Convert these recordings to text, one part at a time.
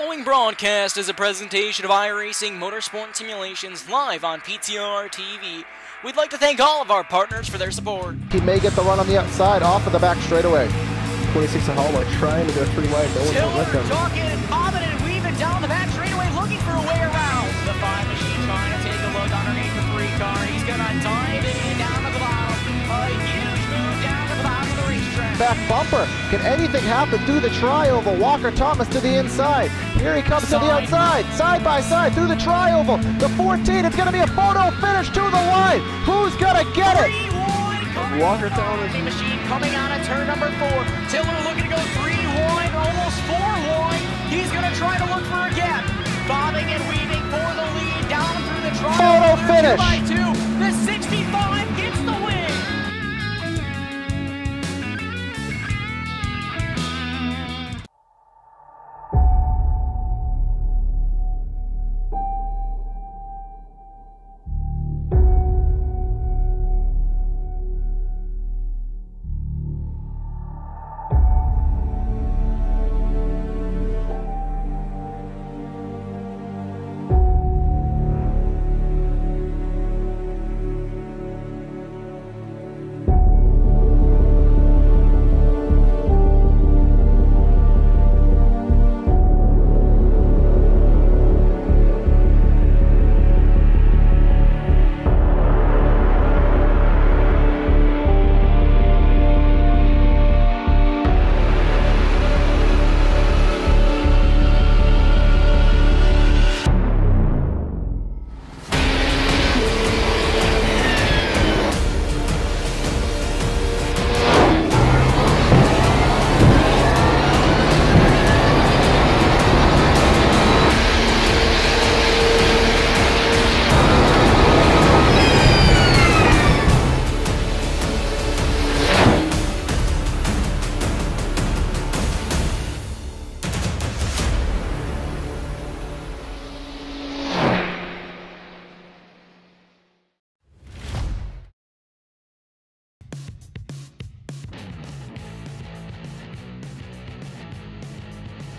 following broadcast is a presentation of iRacing Motorsport Simulations live on PTR TV. We'd like to thank all of our partners for their support. He may get the run on the outside off of the back straightaway. 26 and Hallmark trying to go 3 wide. No one's going to let them. Talking and bobbing and weaving down the back straightaway looking for a way around. The 5 machine trying to take a look underneath the 3 car. He's going to dive it in down to the bottom. A huge move down to the bottom of the racetrack. Back bumper. Can anything happen through the tri-oval? Walker Thomas to the inside. Here he comes to the outside. Side by side through the tri-oval. The 14. It's going to be a photo finish to the line. Who's going to get it? Walker Thomas. Machine coming out of turn number 4. Tiller looking to go 3 wide, almost 4 wide. He's going to try to look for a gap. Bobbing and weaving for the lead down through the tri. Photo finish. 2 by 2. The 65 gets the win.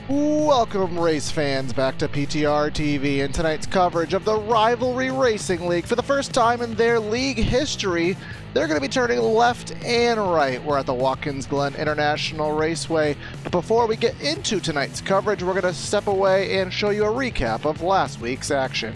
Welcome, race fans, back to PTR TV and tonight's coverage of the Rivalry Racing League. For the first time in their league history, they're going to be turning left and right. We're at the Watkins Glen International Raceway. But before we get into tonight's coverage, we're going to step away and show you a recap of last week's action.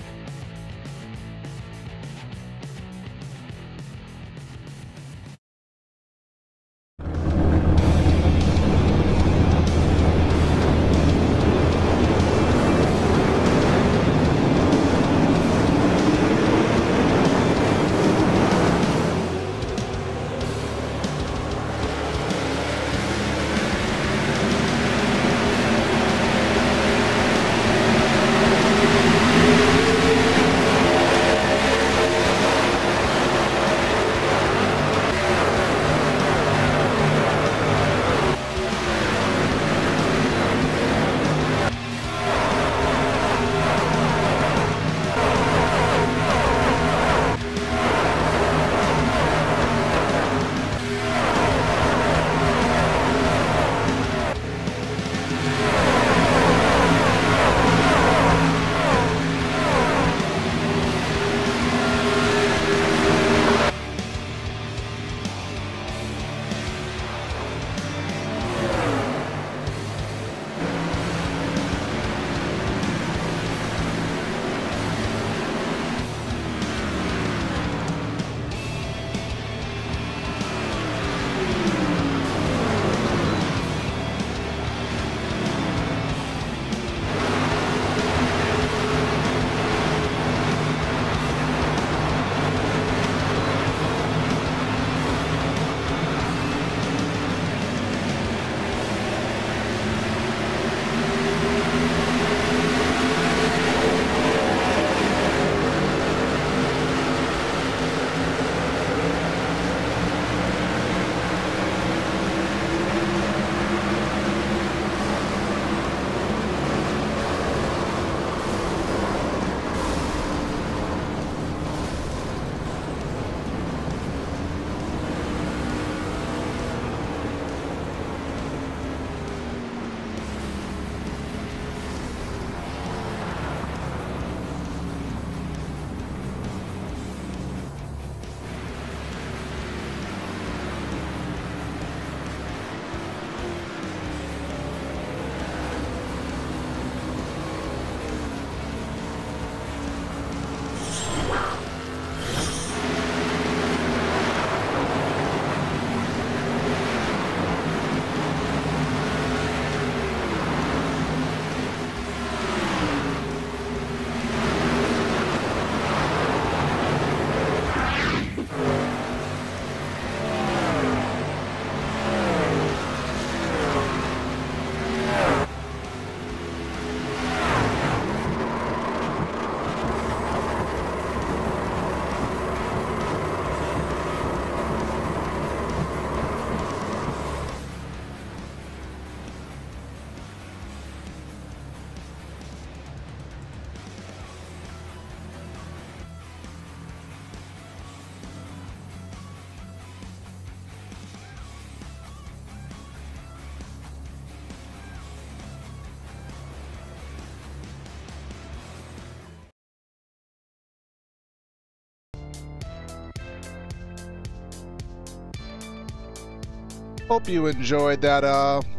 Hope you enjoyed that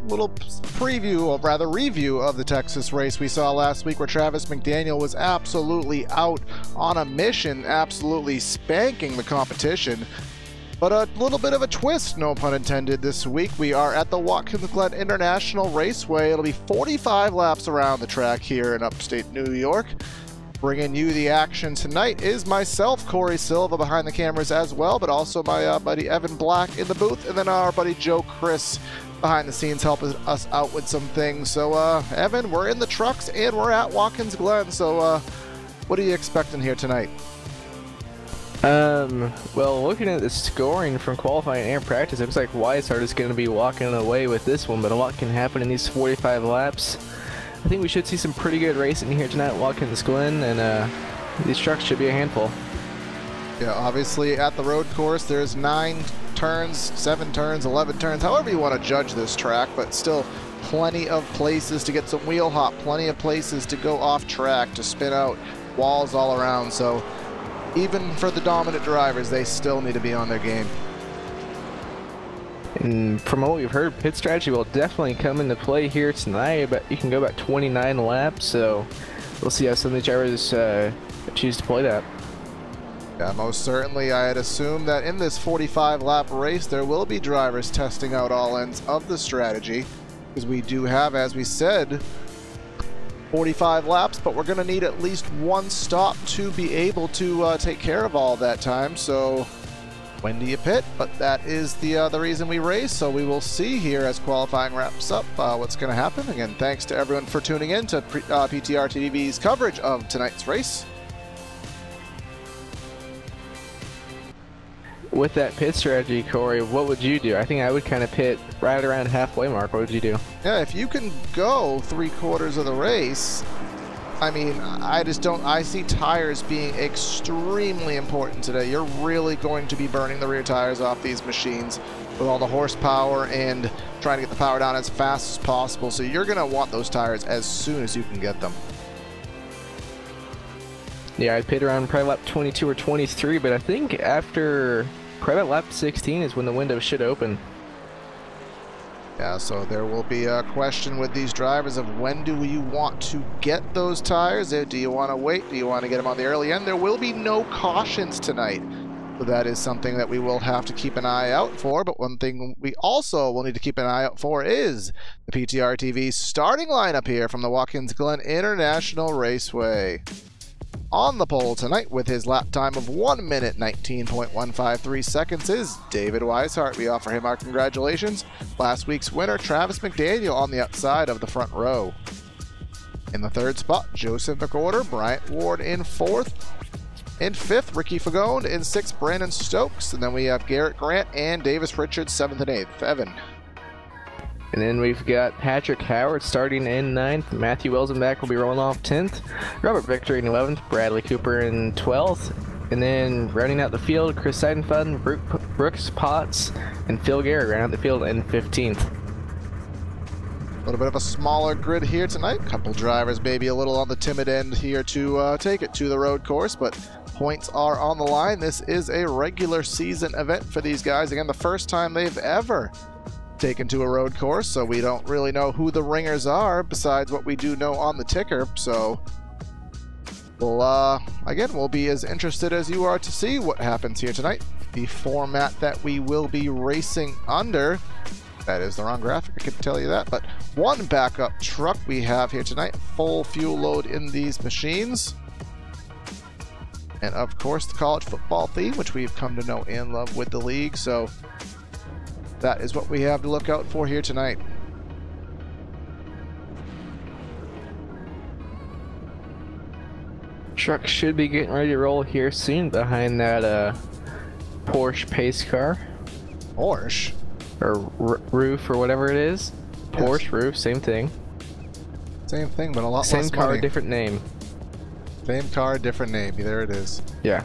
little preview, or rather review, of the Texas race we saw last week, where Travis McDaniel was absolutely out on a mission, absolutely spanking the competition. But a little bit of a twist, no pun intended, this week. We are at the Watkins Glen International Raceway. It'll be 45 laps around the track here in upstate New York. Bringing you the action tonight is myself, Corey Silva, behind the cameras as well, but also my buddy Evan Black in the booth, and then our buddy Joe Chris behind the scenes helping us out with some things. So, Evan, we're in the trucks and we're at Watkins Glen. So, what are you expecting here tonight? Well, looking at the scoring from qualifying and practice, it looks like Weishart is going to be walking away with this one, but a lot can happen in these 45 laps. I think we should see some pretty good racing here tonight at Watkins Glen, and these trucks should be a handful. Yeah, obviously at the road course, there's 9 turns, 7 turns, 11 turns, however you want to judge this track, but still plenty of places to get some wheel hop, plenty of places to go off track, to spin out, walls all around. So even for the dominant drivers, they still need to be on their game. And from what we've heard, pit strategy will definitely come into play here tonight, but you can go about 29 laps, so we'll see how some of these drivers choose to play that. Yeah, most certainly. I had assumed that in this 45 lap race there will be drivers testing out all ends of the strategy, because we do have, as we said, 45 laps, but we're going to need at least one stop to be able to take care of all that time. So when do you pit? But that is the reason we race, so we will see here as qualifying wraps up what's going to happen. Again, thanks to everyone for tuning in to PTR TV's coverage of tonight's race. With that pit strategy, Corey, what would you do? I think I would kind of pit right around halfway mark. What would you do? Yeah, if you can go 3/4 of the race, I mean, I see tires being extremely important today. You're really going to be burning the rear tires off these machines with all the horsepower and trying to get the power down as fast as possible. So you're going to want those tires as soon as you can get them. Yeah, I'd pit around probably lap 22 or 23, but I think after probably lap 16 is when the window should open. Yeah, so there will be a question with these drivers of when do you want to get those tires? Do you want to wait? Do you want to get them on the early end? There will be no cautions tonight. So that is something that we will have to keep an eye out for. But one thing we also will need to keep an eye out for is the PTR TV starting lineup here from the Watkins Glen International Raceway. On the pole tonight with his lap time of 1 minute 19.153 seconds is David Weishart. We offer him our congratulations. Last week's winner, Travis McDaniel, on the outside of the front row. In the third spot, Joseph McOrder, Bryant Ward in fourth. In fifth, Ricky Fagone. In sixth, Brandon Stokes. And then we have Garrett Grant and Davis Richards, seventh and eighth. Evan. And then we've got Patrick Howard starting in 9th. Matthew Welsenbach will be rolling off 10th. Robert Victor in 11th. Bradley Cooper in 12th. And then rounding out the field, Chris Seidenfeld, Brooks Potts, and Phil Garrett round out the field in 15th. A little bit of a smaller grid here tonight. Couple drivers maybe a little on the timid end here to take it to the road course, but points are on the line. This is a regular season event for these guys. Again, the first time they've ever taken to a road course, so we don't really know who the ringers are besides what we do know on the ticker. So we'll be as interested as you are to see what happens here tonight. The format that we will be racing under, that is the wrong graphic, I can tell you that, but one backup truck we have here tonight, full fuel load in these machines. And of course the college football theme, which we've come to know and love with the league. So that is what we have to look out for here tonight. Truck should be getting ready to roll here soon behind that Porsche pace car. Porsche? Or roof or whatever it is. Porsche, yes. Roof, same thing. Same thing, but a lot less money. Same car, different name. Same car, different name. There it is. Yeah.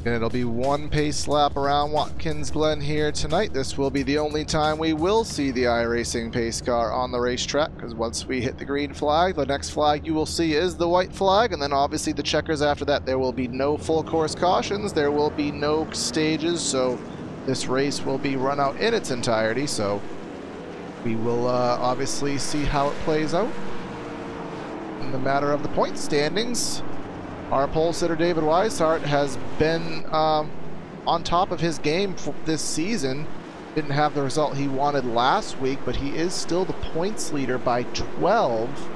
And it'll be one pace lap around Watkins Glen here tonight. This will be the only time we will see the iRacing pace car on the racetrack, because once we hit the green flag, the next flag you will see is the white flag, and then obviously the checkers after that. There will be no full course cautions, there will be no stages, so this race will be run out in its entirety, so we will obviously see how it plays out. In the matter of the point standings, our pole sitter David Weishart has been on top of his game for this season. Didn't have the result he wanted last week, but he is still the points leader by 12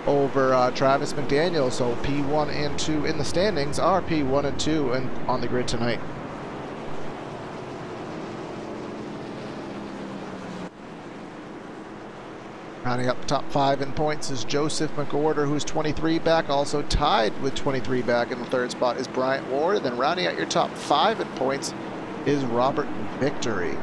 over Travis McDaniel. So P1 and 2 in the standings are P1 and 2 and on the grid tonight. Rounding up the top 5 in points is Joseph McWhorter, who's 23 back. Also tied with 23 back in the third spot is Bryant Ward. And then rounding out your top 5 in points is Robert Victory.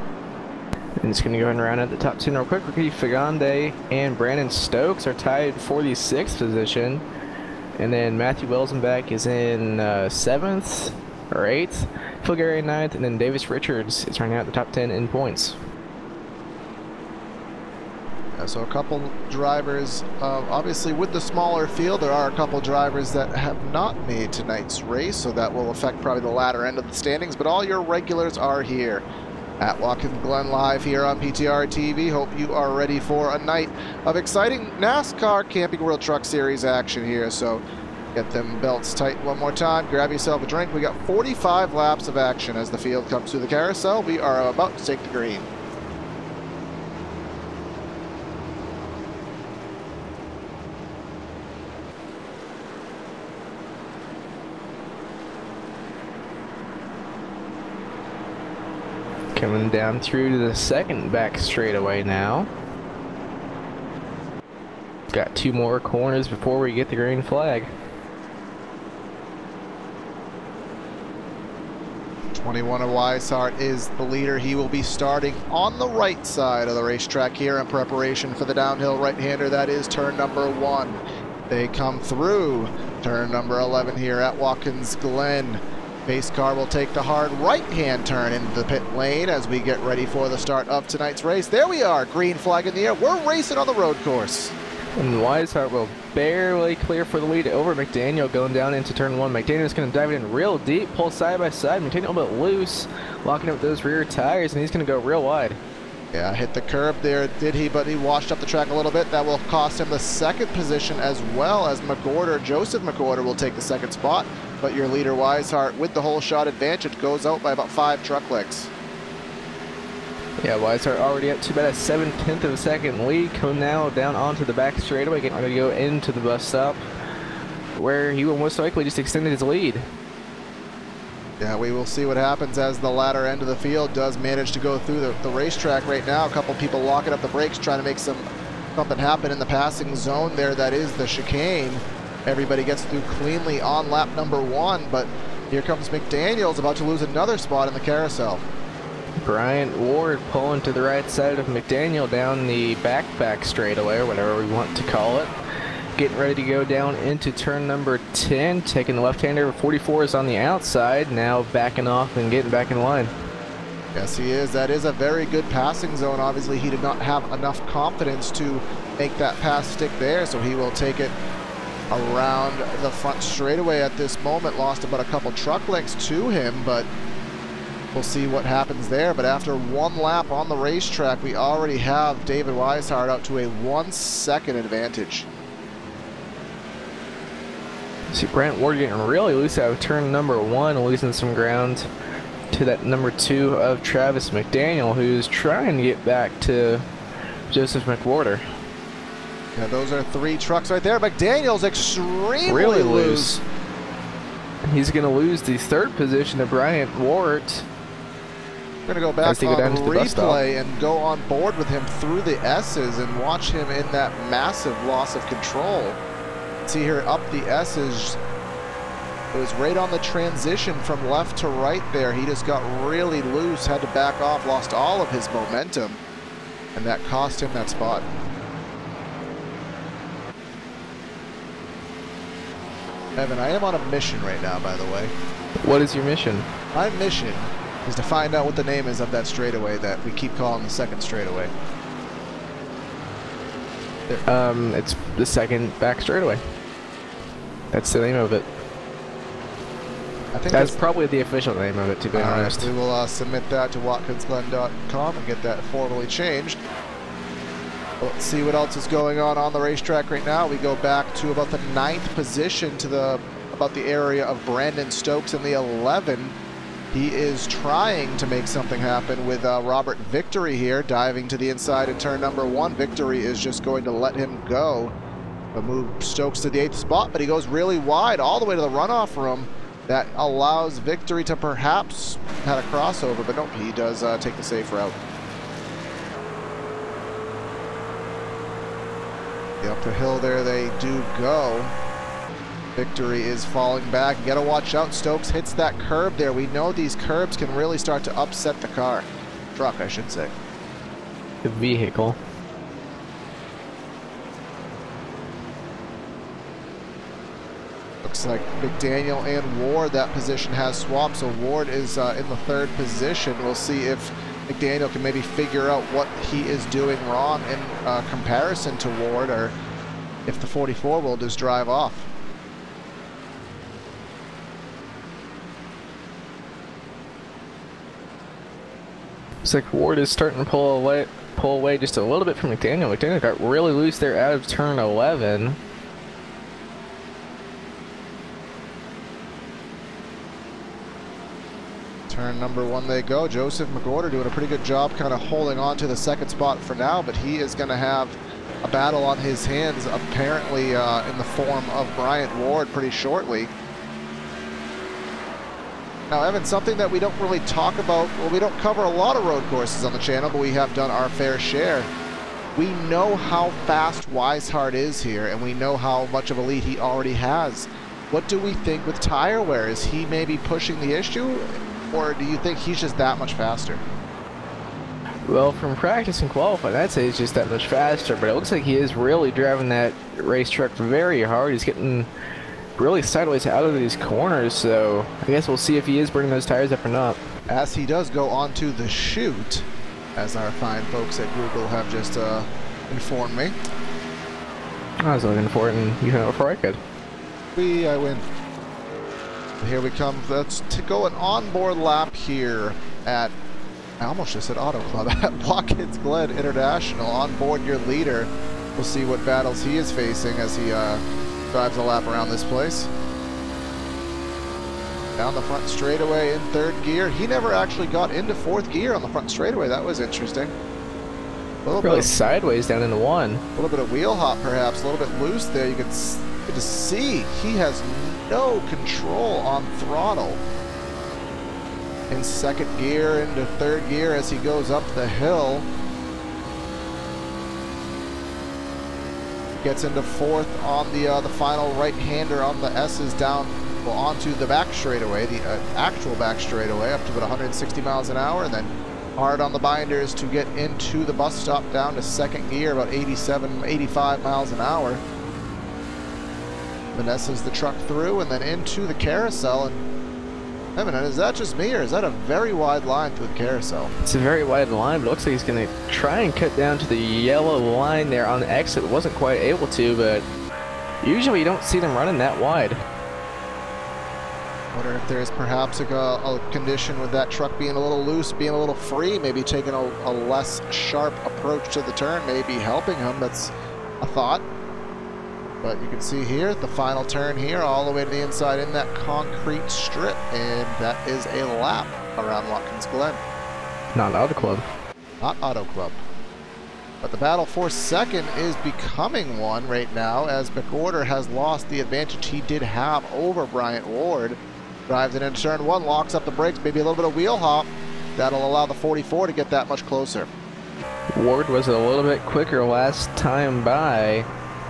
I'm just going to go ahead and round out the top 10 real quick. Ricky Fagande and Brandon Stokes are tied for the 6th position. And then Matthew Welsenbeck is in 7th or 8th. Phil Gary in 9th. And then Davis Richards is rounding out the top 10 in points. So a couple drivers, obviously with the smaller field, there are a couple drivers that have not made tonight's race, so that will affect probably the latter end of the standings, but all your regulars are here at Watkins Glen Live here on PTR TV. Hope you are ready for a night of exciting NASCAR Camping World Truck Series action here, so get them belts tight one more time, grab yourself a drink. We got 45 laps of action as the field comes through the carousel. We are about to take the green. Coming down through to the second back straightaway now. Got 2 more corners before we get the green flag. 21 of Weishart is the leader. He will be starting on the right side of the racetrack here in preparation for the downhill right-hander. That is turn number 1. They come through turn number 11 here at Watkins Glen. Pace car will take the hard right-hand turn into the pit lane as we get ready for the start of tonight's race. There we are, green flag in the air. We're racing on the road course. And Weishart will barely clear for the lead over McDaniel going down into turn 1. McDaniel's going to dive in real deep, pull side by side. McDaniel a bit loose, locking up those rear tires, and he's going to go real wide. Yeah, hit the curb there, did he? But he washed up the track a little bit. That will cost him the 2nd position, as well as McWhorter. Joseph McWhorter will take the 2nd spot. But your leader, Weishart, with the whole shot advantage, goes out by about 5 truck lengths. Yeah, Weishart already up to about a 7/10 of a second lead. Come now down onto the back straightaway. Going to go into the bus stop, where he will most likely just extend his lead. Yeah, we will see what happens as the latter end of the field does manage to go through the racetrack right now. A couple people locking up the brakes, trying to make something happen in the passing zone there. That is the chicane. Everybody gets through cleanly on lap number 1, but here comes McDaniel's about to lose another spot in the carousel. Bryant Ward pulling to the right side of McDaniel down the back straightaway, or whatever we want to call it. Getting ready to go down into turn number 10, taking the left-hander. 44 is on the outside, now backing off and getting back in line. Yes, he is. That is a very good passing zone. Obviously, he did not have enough confidence to make that pass stick there, so he will take it around the front straightaway at this moment. Lost about a couple truck lengths to him, but we'll see what happens there. But after 1 lap on the racetrack, we already have David Weishart out to a 1-second advantage. See Bryant Ward getting really loose out of turn number 1, losing some ground to that number 2 of Travis McDaniel, who's trying to get back to Joseph McWhorter. Yeah, those are 3 trucks right there. McDaniel's extremely really loose. He's going to lose the 3rd position to Bryant Ward. We're going to go back on replay and go on board with him through the S's and watch him in that massive loss of control. See here up the S's. It was right on the transition from left to right there. He just got really loose, had to back off, lost all of his momentum, and that cost him that spot. Evan, I am on a mission right now, by the way. What is your mission? My mission is to find out what the name is of that straightaway that we keep calling the 2nd straightaway. It's the 2nd back straightaway. That's the name of it. I think that's probably the official name of it, to be honest. We will submit that to watkinsglen.com and get that formally changed. Let's see what else is going on the racetrack right now. We go back to about the 9th position to about the area of Brandon Stokes in the 11. He is trying to make something happen with Robert Victory here, diving to the inside in turn number 1. Victory is just going to let him go. But move Stokes to the 8th spot, but he goes really wide all the way to the runoff room. That allows Victory to perhaps had a crossover, but nope, he does take the safe route. Up the hill there they do go. Victory is falling back. You gotta watch out. Stokes hits that curb there. We know these curbs can really start to upset the car. Truck, I should say. The vehicle. Looks like McDaniel and Ward, that position has swapped, so Ward is in the 3rd position. We'll see if McDaniel can maybe figure out what he is doing wrong in comparison to Ward, or if the 44 will just drive off. Looks like Ward is starting to pull away just a little bit from McDaniel. McDaniel got really loose there out of turn 11. Turn number 1 they go. Joseph McWhorter doing a pretty good job kind of holding on to the 2nd spot for now, but he is going to have a battle on his hands apparently in the form of Bryant Ward pretty shortly. Now, Evan, something that we don't really talk about, well, we don't cover a lot of road courses on the channel, but we have done our fair share. We know how fast Weishart is here, and we know how much of a lead he already has. What do we think with tire wear? Is he maybe pushing the issue, or do you think he's just that much faster? Well, from practice and qualifying, I'd say he's just that much faster, but it looks like he is really driving that race truck very hard. He's getting really sideways out of these corners, so I guess we'll see if he is bringing those tires up or not. As he does go onto the chute, as our fine folks at Google have just informed me. I was looking for it, and you know before I could. I win. Here we come. Let's go an onboard lap here at, I almost just said Auto Club, at Watkins Glen International. On board your leader. We'll see what battles he is facing as he drives a lap around this place. Down the front straightaway in 3rd gear. He never actually got into 4th gear on the front straightaway. That was interesting. Really sideways down into 1. A little bit of wheel hop perhaps, a little bit loose there. You can just see he has no control on throttle. In 2nd gear into 3rd gear as he goes up the hill. Gets into 4th on the final right-hander on the S's down, well, onto the back straightaway, the actual back straightaway, up to about 160 miles an hour, and then hard on the binders to get into the bus stop down to 2nd gear, about 85 miles an hour. Vanessa's the truck through and then into the carousel. And Evan, is that just me, or is that a very wide line through the carousel? It's a very wide line, but it looks like he's going to try and cut down to the yellow line there on the exit. Wasn't quite able to, but usually you don't see them running that wide. Wonder if there's perhaps a condition with that truck being a little loose, being a little free, maybe taking a less sharp approach to the turn, maybe helping him. That's a thought. But you can see here, the final turn here, all the way to the inside in that concrete strip. And that is a lap around Watkins Glen. Not Auto Club. Not Auto Club. But the battle for 2nd is becoming one right now, as McWhorter has lost the advantage he did have over Bryant Ward. Drives it into turn 1, locks up the brakes, maybe a little bit of wheel hop. That'll allow the 44 to get that much closer. Ward was a little bit quicker last time by.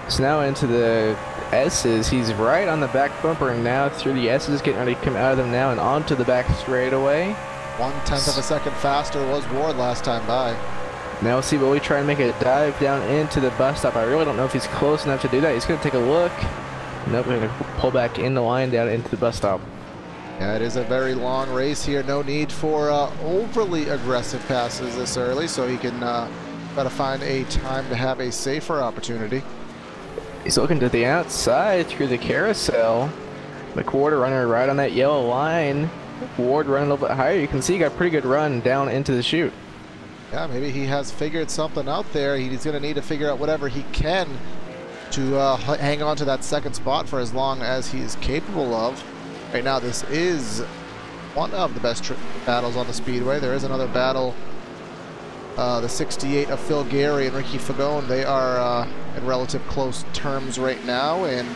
So now into the S's. He's right on the back bumper and now through the S's, getting ready to come out of them now and onto the back straightaway. 1/10 of a second faster was Ward last time by. Now we'll see, will we try and make a dive down into the bus stop? I really don't know if he's close enough to do that. He's going to take a look. Nope, we're going to pull back in the line down into the bus stop. Yeah, it is a very long race here. No need for overly aggressive passes this early, so he can try to find a time to have a safer opportunity. He's looking to the outside through the carousel. McWhorter running right on that yellow line. Ward running a little bit higher. You can see he got a pretty good run down into the chute. Yeah, maybe he has figured something out there. He's going to need to figure out whatever he can to hang on to that second spot for as long as he's capable of. Right now, this is one of the best battles on the Speedway. There is another battle, the 68 of Phil Gary and Ricky Fagone. They are in relative close terms right now, and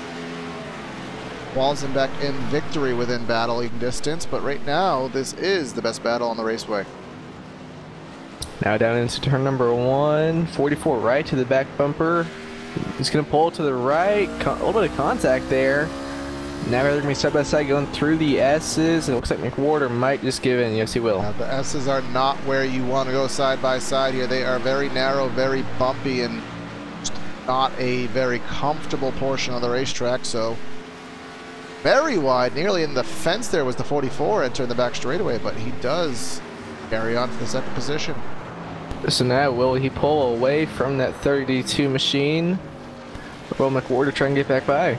Walzenbeck in victory within battling distance, but right now this is the best battle on the raceway. Now down into turn number 1, 44 right to the back bumper. He's going to pull to the right, a little bit of contact there. Now they're going to be side by side going through the S's, and it looks like McWhorter might just give in. Yes, he will. The S's are not where you want to go side by side here. They are very narrow, very bumpy, and not a very comfortable portion of the racetrack, so very wide, nearly in the fence there was the 44 entering the back straightaway, but he does carry on to the second position. So now will he pull away from that 32 machine? Will McWhorter try and get back by?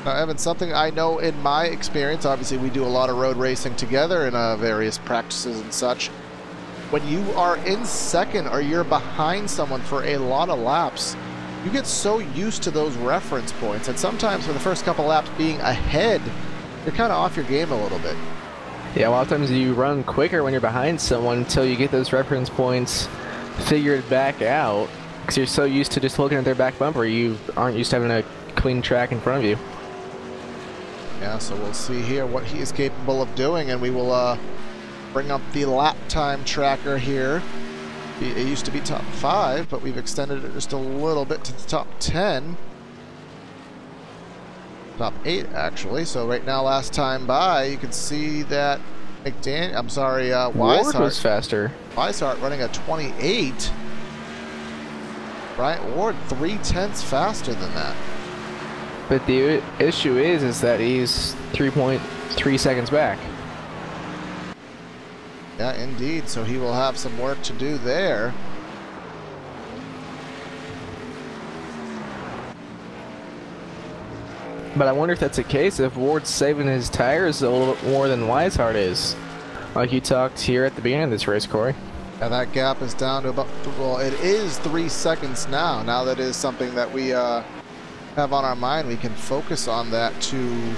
Now, Evan, something I know in my experience, obviously we do a lot of road racing together in various practices and such. When you are in second or you're behind someone for a lot of laps, you get so used to those reference points, and sometimes for the first couple laps being ahead, you're kind of off your game a little bit. Yeah, a lot of times you run quicker when you're behind someone until you get those reference points figured back out, because you're so used to just looking at their back bumper, you aren't used to having a clean track in front of you. Yeah, so we'll see here what he is capable of doing, and we will bring up the lap time tracker here. It used to be top 5, but we've extended it just a little bit to the top 10. Top 8, actually. So right now, last time by, you can see that Ward was faster. Weishart running a 28. Bryant Ward 3/10 faster than that. But the issue is that he's 3.3 seconds back. Yeah, indeed. So he will have some work to do there. But I wonder if that's the case, if Ward's saving his tires a little bit more than Weishart is. Like you talked here at the beginning of this race, Corey. And that gap is down to about, well, it is 3 seconds now. Now that is something that we have on our mind. We can focus on that to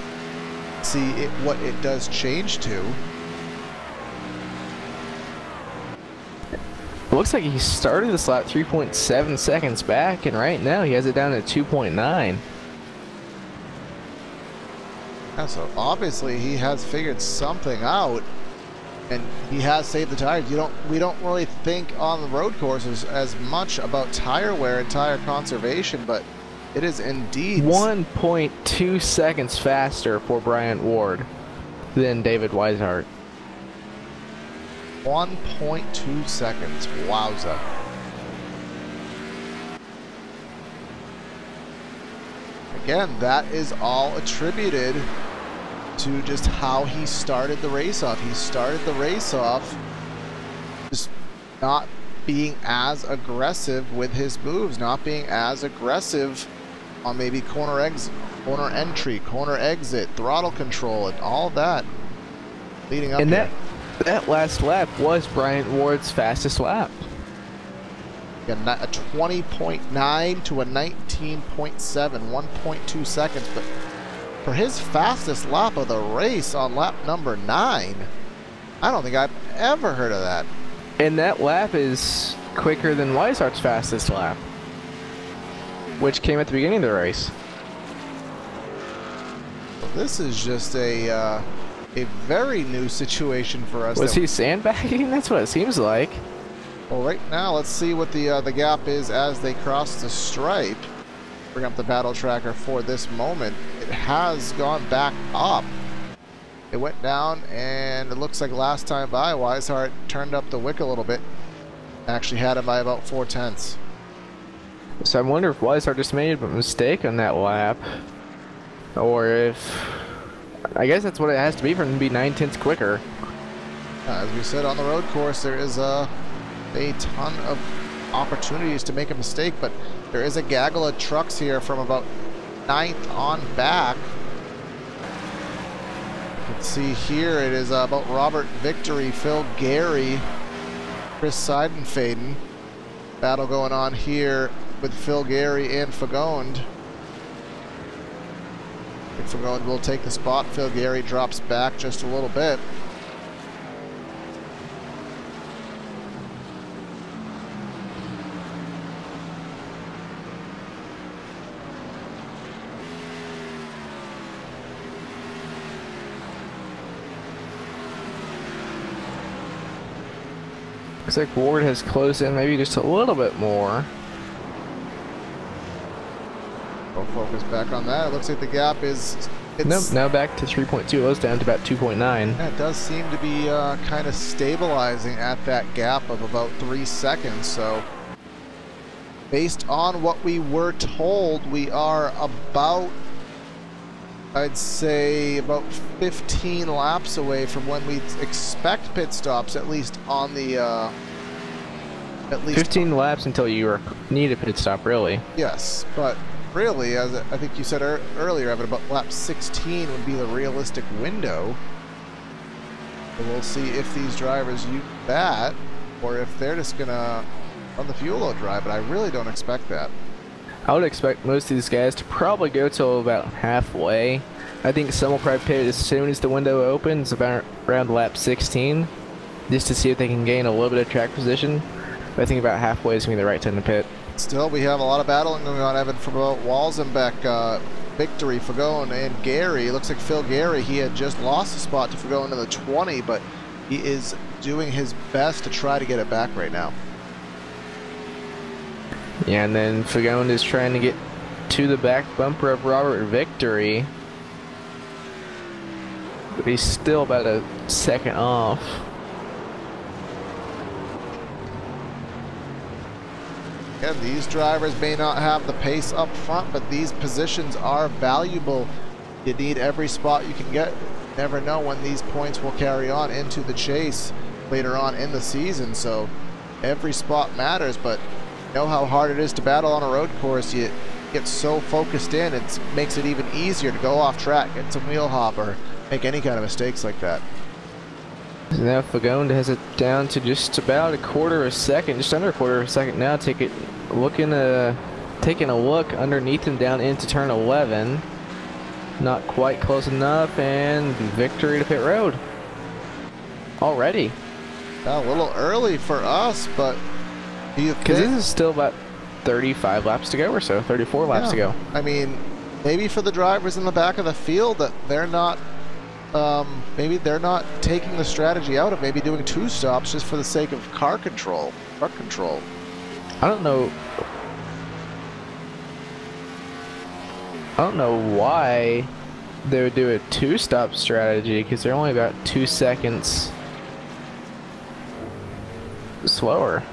see what it does change to. It looks like he started this lap 3.7 seconds back, and right now he has it down at 2.9. Yeah, so obviously he has figured something out, and he has saved the tires. We don't really think on the road courses as much about tire wear and tire conservation, but it is indeed 1.2 seconds faster for Bryant Ward than David Weishart. 1.2 seconds. Wowza. Again, that is all attributed to just how he started the race off. He started the race off just not being as aggressive with his moves, not being as aggressive on maybe corner entry, corner exit, throttle control, and all that leading up and here. That last lap was Bryant Ward's fastest lap. A 20.9 to a 19.7, 1.2 seconds. But for his fastest lap of the race on lap number 9, I don't think I've ever heard of that. And that lap is quicker than Weishart's fastest lap, which came at the beginning of the race. Well, this is just a very new situation for us. Was he sandbagging? That's what it seems like. Well, right now, let's see what the gap is as they cross the stripe. Bring up the battle tracker for this moment. It has gone back up. It went down, and it looks like last time by, Weishart turned up the wick a little bit. Actually had him by about 4/10. So I wonder if Weishart just made a mistake on that lap, or if, I guess that's what it has to be for him to be 9/10 quicker. As we said on the road course, there is a ton of opportunities to make a mistake, but there is a gaggle of trucks here from about 9th on back. Let's see here, it is about Robert Victory, Phil Gary, Chris Seidenfaden. Battle going on here with Phil Gary and Fagond. Fagond will take the spot. Phil Gary drops back just a little bit. Looks like Ward has closed in maybe just a little bit more. We'll focus back on that. It looks like the gap is... Nope, now back to 3.2. It was down to about 2.9. Yeah, it does seem to be kind of stabilizing at that gap of about 3 seconds. So based on what we were told, we are about, I'd say, about 15 laps away from when we expect pit stops, at least on the... at least 15 laps until you need a pit stop, really. Yes, but really, as I think you said earlier, Evan, about lap 16 would be the realistic window. So we'll see if these drivers use that, or if they're just gonna run the fuel load drive, but I really don't expect that. I would expect most of these guys to probably go till about halfway. I think some will probably pit as soon as the window opens, about around lap 16, just to see if they can gain a little bit of track position. But I think about halfway is going to be the right time to pit. Still, we have a lot of battling going on, Evan, from Walzenbeck, Victory, Fagone, and Gary. Looks like Phil Gary, he had just lost a spot to Fagone in the 20, but he is doing his best to try to get it back right now. Yeah, and then Fagone is trying to get to the back bumper of Robert Victory. But he's still about a second off. And these drivers may not have the pace up front, but these positions are valuable. You need every spot you can get. You never know when these points will carry on into the chase later on in the season, so every spot matters, but you know how hard it is to battle on a road course. You get so focused in, it makes it even easier to go off track, get some wheel hop, or make any kind of mistakes like that. Now Fagone has it down to just about a quarter of a second, just under a quarter of a second now. Taking a look underneath him down into turn 11. Not quite close enough, and Victory to pit road. Already. A little early for us, but do you think... Because this is still about 35 laps to go or so, 34 laps to go. I mean, maybe for the drivers in the back of the field that they're not... maybe they're not taking the strategy out of maybe doing 2 stops just for the sake of car control, truck control. I don't know why they would do a 2-stop strategy, because they're only about 2 seconds slower.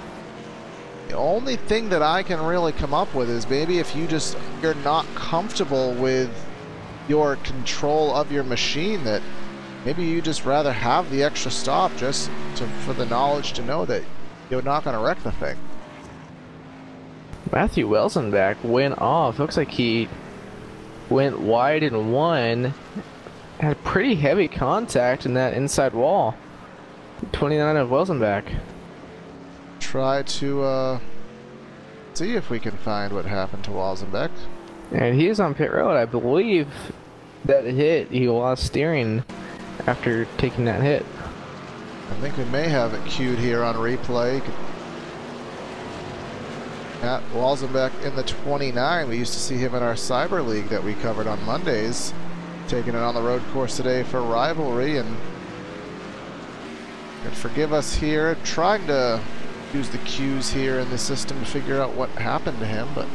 The only thing that I can really come up with is maybe if you're not comfortable with your control of your machine, that maybe you just rather have the extra stop just for the knowledge to know that you're not going to wreck the thing. Matthew Welsenbach went off. Looks like he went wide in one. Had pretty heavy contact in that inside wall. 29 of Welsenbach. Try to see if we can find what happened to Welsenbach. And he is on pit road. I believe that hit, he lost steering after taking that hit. I think we may have it queued here on replay. At Walzenbeck in the 29. We used to see him in our Cyber League that we covered on Mondays. Taking it on the road course today for Rivalry, and forgive us here, trying to use the cues here in the system to figure out what happened to him, but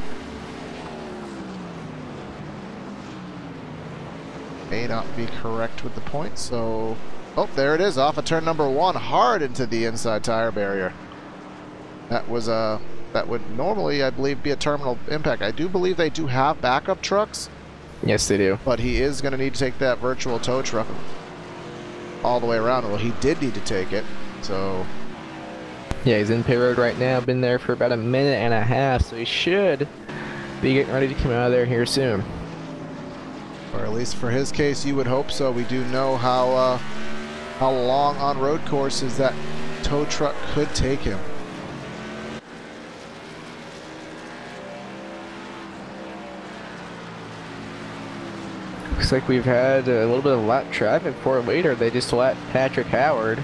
may not be correct with the point. So, oh, there it is, off of turn number 1, hard into the inside tire barrier. That was that would normally, I believe, be a terminal impact. I do believe they do have backup trucks. Yes, they do. But he is going to need to take that virtual tow truck all the way around. Well, he did need to take it, so... Yeah, he's in pit road right now. Been there for about a minute and a half, so he should be getting ready to come out of there here soon. Or at least for his case, you would hope so. We do know how long on road courses that tow truck could take him. Looks like we've had a little bit of lap traffic for later. They just let Patrick Howard.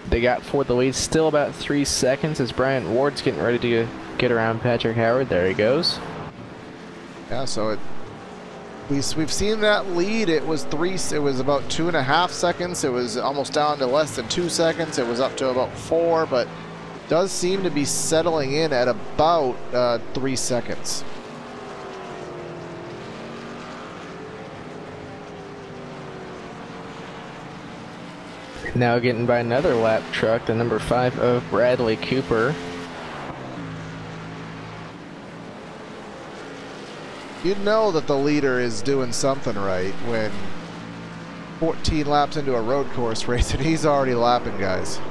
They got for the lead, still about 3 seconds as Bryant Ward's getting ready to get around Patrick Howard. There he goes. Yeah, so we've seen that lead. It was about 2.5 seconds. It was almost down to less than 2 seconds. It was up to about 4, but does seem to be settling in at about 3 seconds. Now getting by another lap truck, the number 5 of Bradley Cooper. You know that the leader is doing something right when 14 laps into a road course race and he's already lapping guys.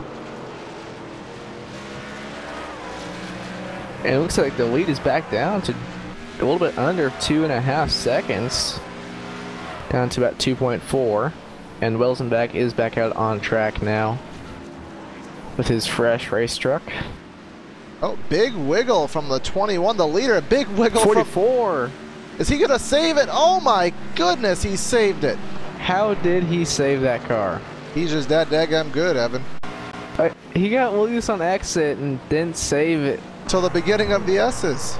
And it looks like the lead is back down to a little bit under 2.5 seconds. Down to about 2.4. And Welsenbeck is back out on track now with his fresh race truck. Oh, big wiggle from the 21, the leader. Big wiggle 44. Is he going to save it? Oh my goodness, he saved it. How did he save that car? He's just that daggum good, Evan. He got loose on exit and didn't save it. Till the beginning of the S's.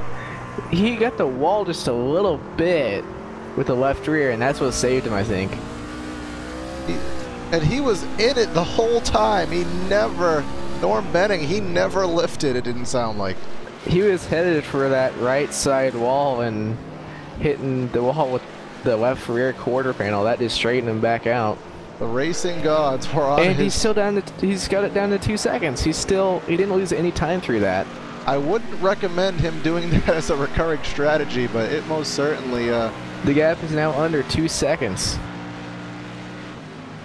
He got the wall just a little bit with the left rear, and that's what saved him, I think. And he was in it the whole time. He never, Norm Benning, he never lifted, it didn't sound like. He was headed for that right side wall and hitting the wall with the left rear quarter panel. That just straightened him back out. The racing gods were on and he's still down to, he's got it down to 2 seconds. He didn't lose any time through that. I wouldn't recommend him doing that as a recurring strategy, but it most certainly... the gap is now under 2 seconds.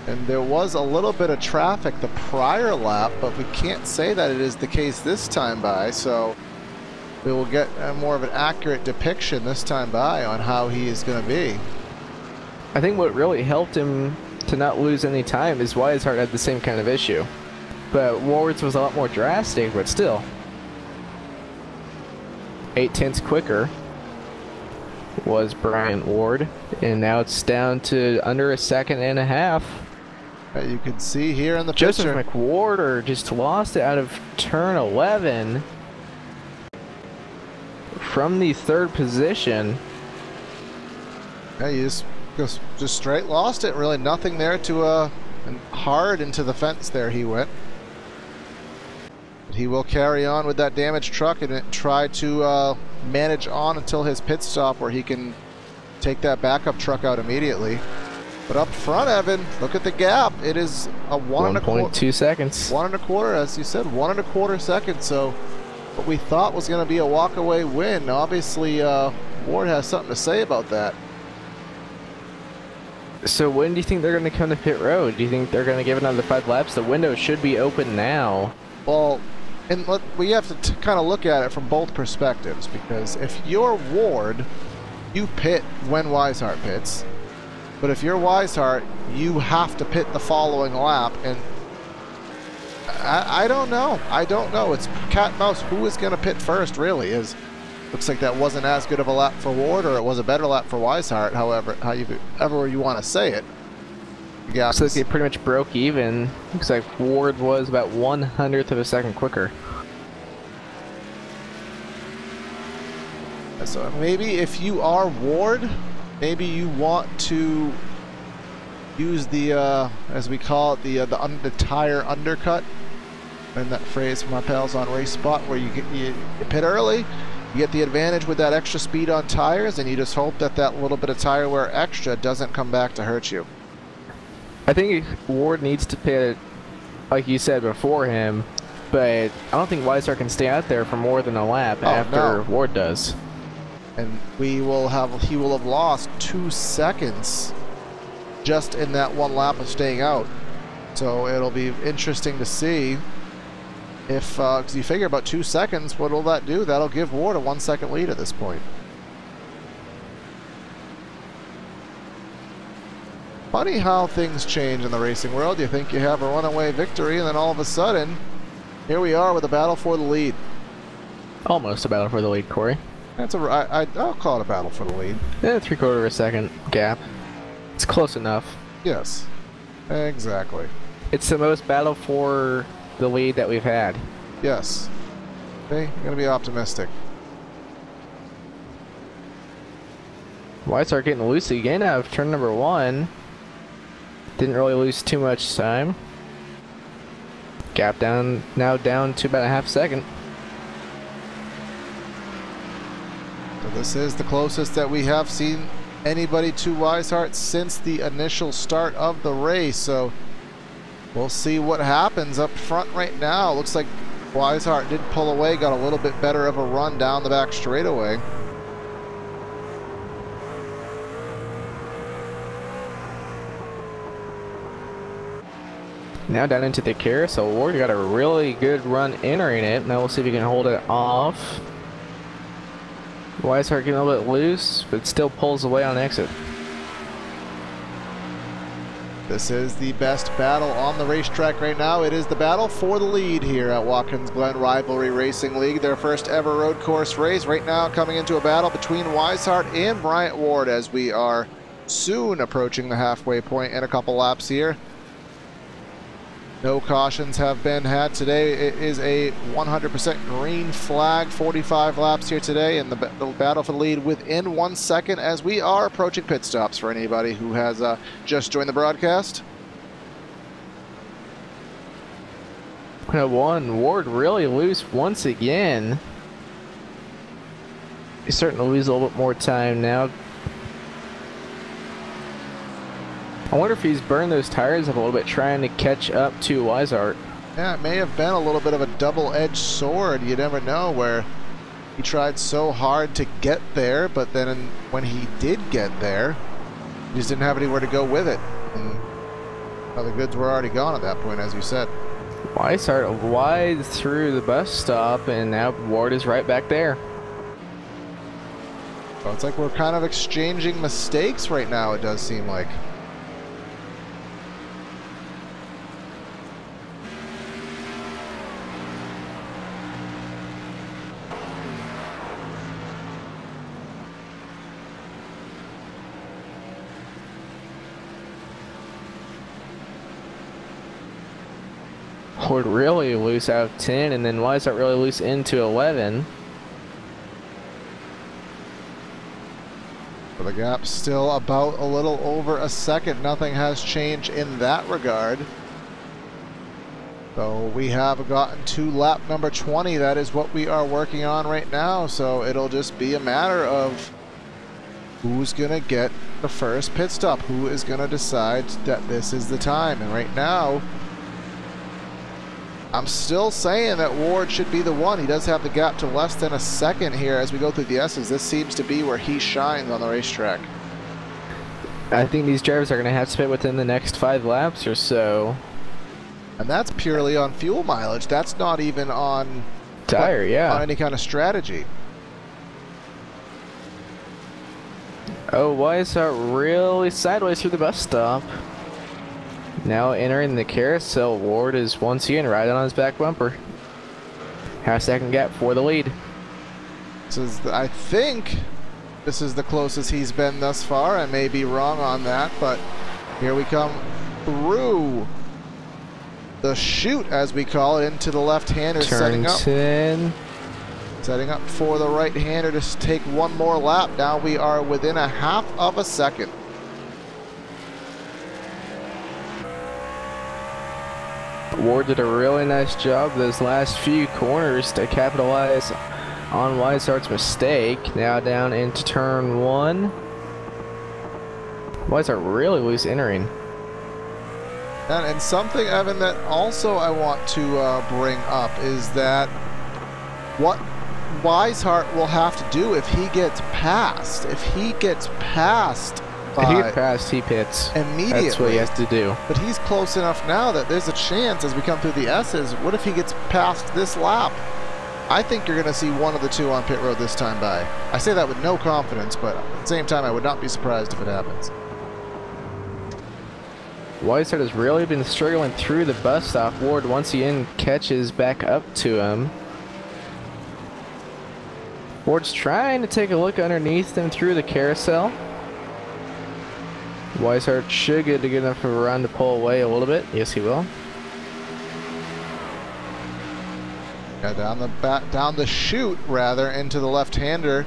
And there was a little bit of traffic the prior lap, but we can't say that it is the case this time by, so we will get more of an accurate depiction this time by on how he is going to be. I think what really helped him to not lose any time is Weishart had the same kind of issue. But Ward's was a lot more drastic, but still. 0.8 quicker was Bryant Ward, and now it's down to under 1.5 seconds. You can see here in the Joseph picture. McWhorter just lost it out of turn 11 from the 3rd position. Yeah, you just straight lost it. Really nothing there to and hard into the fence there he went. But he will carry on with that damaged truck and try to manage on until his pit stop where he can take that backup truck out immediately. But up front, Evan, look at the gap. It is a 1.2 seconds. 1.25, as you said, 1.25 seconds. So what we thought was going to be a walk-away win, obviously Ward has something to say about that. So when do you think they're going to come to pit road? Do you think they're going to give another 5 laps? The window should be open now. Well, and we have to kind of look at it from both perspectives, because if you're Ward, you pit when Weishart pits. But if you're Weishart, you have to pit the following lap, and I don't know. I don't know. It's cat and mouse. Who is going to pit first, really? Looks like that wasn't as good of a lap for Ward, or it was a better lap for Weishart, however you want to say it. Yeah. Looks like they pretty much broke even. Looks like Ward was about 1/100th of a second quicker. So maybe if you are Ward, maybe you want to use the, as we call it, the tire undercut. And that phrase from our pals on Race Spot, where you pit early, you get the advantage with that extra speed on tires, and you just hope that that little bit of tire wear extra doesn't come back to hurt you. I think Ward needs to pit, like you said before him, but I don't think Weishart can stay out there for more than a lap after Ward does. And he will have lost 2 seconds just in that one lap of staying out. So it'll be interesting to see if, because you figure about 2 seconds, what will that do? That'll give Ward a 1 second lead at this point. Funny how things change in the racing world. You think you have a runaway victory, and then all of a sudden, here we are with a battle for the lead. Almost a battle for the lead, Corey. I'll call it a battle for the lead. Yeah, 3/4 of a second gap. It's close enough. Yes, exactly. It's the most battle for the lead that we've had. Yes. Okay, you're gonna be optimistic. Weishart getting loose again out of turn number 1. Didn't really lose too much time. Gap now down to about a half second. So this is the closest that we have seen anybody to Weishart since the initial start of the race. So we'll see what happens up front right now. Looks like Weishart did pull away, got a little bit better of a run down the back straightaway. Now down into the carousel. Ward got a really good run entering it. Now we'll see if he can hold it off. Weishart getting a little bit loose, but still pulls away on exit. This is the best battle on the racetrack right now. It is the battle for the lead here at Watkins Glen Rivalry Racing League. Their first ever road course race. Right now coming into a battle between Weishart and Bryant Ward as we are soon approaching the halfway point in a couple laps here. No cautions have been had today. It is a 100% green flag, 45 laps here today, and the battle for the lead within 1 second as we are approaching pit stops for anybody who has just joined the broadcast. Ward really loose once again. He's starting to lose a little bit more time now. I wonder if he's burned those tires up a little bit trying to catch up to Weishart. Yeah, it may have been a little bit of a double-edged sword. You never know, where he tried so hard to get there, but then when he did get there, he just didn't have anywhere to go with it. And the goods were already gone at that point, as you said. Weishart wide through the bus stop, and now Ward is right back there. So it's like we're kind of exchanging mistakes right now, it does seem like. Ward really loose out of 10, and then Weishart really loose into 11. So the gap's still about a little over a second. Nothing has changed in that regard. So we have gotten to lap number 20. That is what we are working on right now. So it'll just be a matter of who's going to get the first pit stop. Who is going to decide that this is the time. And right now, I'm still saying that Ward should be the one. He does have the gap to less than a second here as we go through the S's. This seems to be where he shines on the racetrack. I think these drivers are going to have to pit within the next 5 laps or so. And that's purely on fuel mileage. That's not even on tire, yeah. On any kind of strategy. Oh, Weishart really sideways through the bus stop. Now entering the carousel, Ward is once again right on his back bumper. Half second gap for the lead. I think this is the closest he's been thus far. I may be wrong on that, but here we come through the chute, as we call it, into the left-hander, setting up. Setting up for the right-hander to take one more lap. Now we are within a half of a second. Ward did a really nice job those last few corners to capitalize on Weishart's mistake. Now down into turn 1. Weishart really loose entering. And something, Evan, that also I want to bring up is that what Weishart will have to do if he gets passed. If he gets passed, he pits. Immediately. That's what he has to do. But he's close enough now that there's a chance as we come through the S's. What if he gets past this lap? I think you're going to see one of the two on pit road this time by. I say that with no confidence, but at the same time, I would not be surprised if it happens. Weishart has really been struggling through the bus stop. Ward once again catches back up to him. Ward's trying to take a look underneath him through the carousel. Weishart should get a good enough of a run to pull away a little bit. Yes, he will. Yeah, down the chute rather into the left-hander.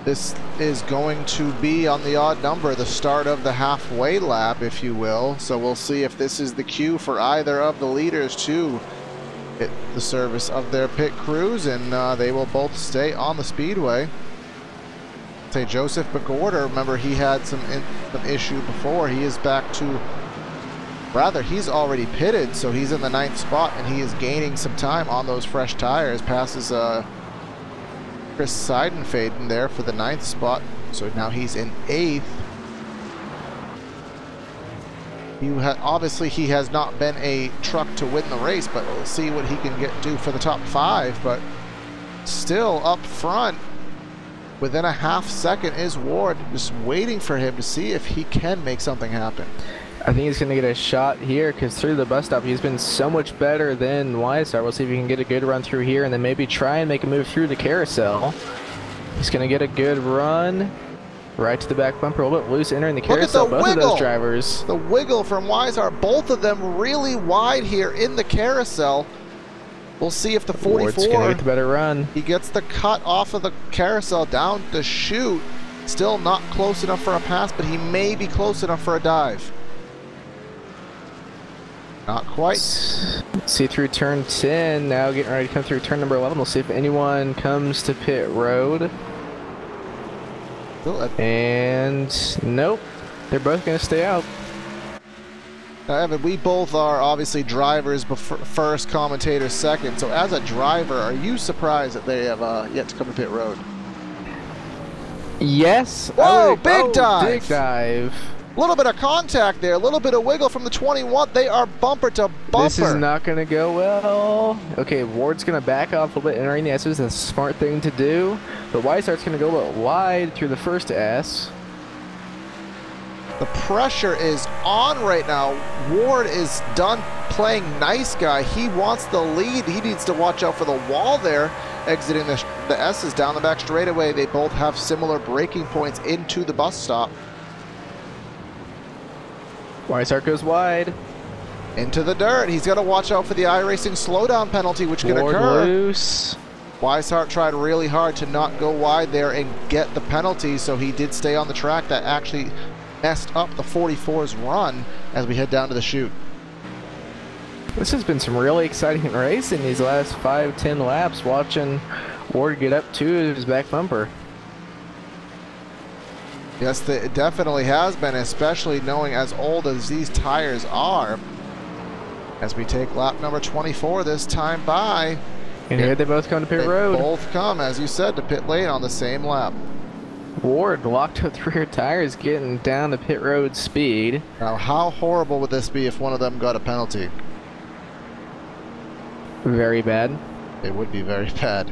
This is going to be on the odd number, the start of the halfway lap, if you will. So we'll see if this is the cue for either of the leaders to hit the service of their pit crews, and they will both stay on the speedway. Say Joseph McGorder, remember he had some issue before. He is back to, rather, he's already pitted, so he's in the 9th spot, and he is gaining some time on those fresh tires. Passes Chris Seidenfaden there for the 9th spot, so now he's in 8th. Obviously he has not been a truck to win the race, but we'll see what he can do for the top 5. But still up front, within a half second, is Ward, just waiting for him to see if he can make something happen. I think he's going to get a shot here because through the bus stop he's been so much better than Weishart. We'll see if he can get a good run through here and then maybe try and make a move through the carousel. He's going to get a good run right to the back bumper, a little bit loose entering the carousel. Both of those drivers. The wiggle from Weishart, both of them really wide here in the carousel. We'll see if the 44, Ward's gonna get the better run. He gets the cut off of the carousel down the chute. Still not close enough for a pass, but he may be close enough for a dive. Not quite. See through turn 10, now getting ready to come through turn number 11. We'll see if anyone comes to pit road. And nope, they're both going to stay out. Now, Evan, we both are obviously drivers first, commentators second. So as a driver, are you surprised that they have yet to come to pit road? Yes. Whoa, big dive. Big dive. A little bit of contact there, a little bit of wiggle from the 21. They are bumper to bumper. This is not going to go well. Okay, Ward's going to back off a little bit entering the S's. That's a smart thing to do. But Weishart's going to go a little wide through the first S. The pressure is on right now. Ward is done playing nice guy. He wants the lead. He needs to watch out for the wall there, exiting the S's down the back straightaway. They both have similar braking points into the bus stop. Weishart goes wide. Into the dirt. He's got to watch out for the iRacing slowdown penalty, which can Ward occur. Loose. Weishart tried really hard to not go wide there and get the penalty, so he did stay on the track. That actually messed up the 44's run as we head down to the chute. This has been some really exciting racing these last 5-10 laps, watching Ward get up to his back bumper. Yes, it definitely has been, especially knowing as old as these tires are. As we take lap number 24 this time by. And here they both come to pit road. Both come, as you said, to pit lane on the same lap. Ward locked with rear tires, getting down to pit road speed. Now, how horrible would this be if one of them got a penalty? Very bad. It would be very bad.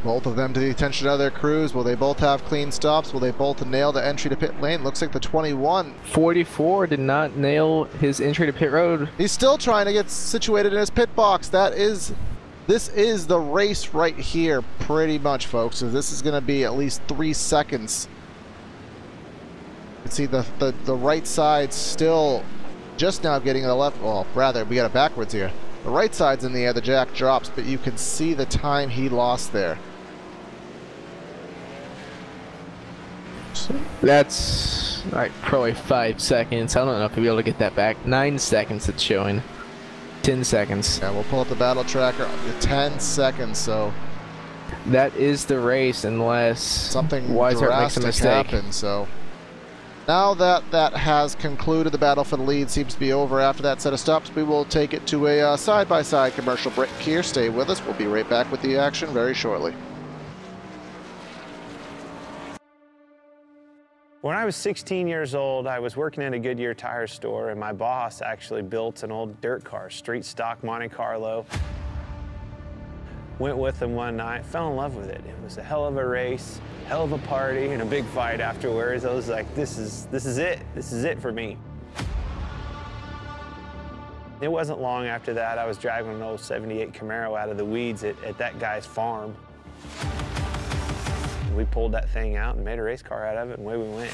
Both of them to the attention of their crews. Will they both have clean stops? Will they both nail the entry to pit lane? Looks like the 21. 44 did not nail his entry to pit road. He's still trying to get situated in his pit box. This is the race right here, pretty much, folks. So this is going to be at least 3 seconds. You can see the right side still just now getting the left. Well, rather, we got it backwards here. The right side's in the air, the jack drops, but you can see the time he lost there. That's like probably 5 seconds. I don't know if we'll be able to get that back. 9 seconds it's showing. 10 seconds. Yeah, we'll pull up the battle tracker. 10 seconds, so. That is the race unless something Weishart makes a mistake. Happens, so. Now that that has concluded, the battle for the lead seems to be over after that set of stops. We will take it to a side-by-side commercial break here. Stay with us. We'll be right back with the action very shortly. When I was 16 years old, I was working in a Goodyear tire store, and my boss actually built an old dirt car, street stock Monte Carlo. Went with them one night, fell in love with it. It was a hell of a race, hell of a party, and a big fight afterwards. I was like, this is it. This is it for me. It wasn't long after that, I was driving an old 78 Camaro out of the weeds at that guy's farm. We pulled that thing out and made a race car out of it, and away we went.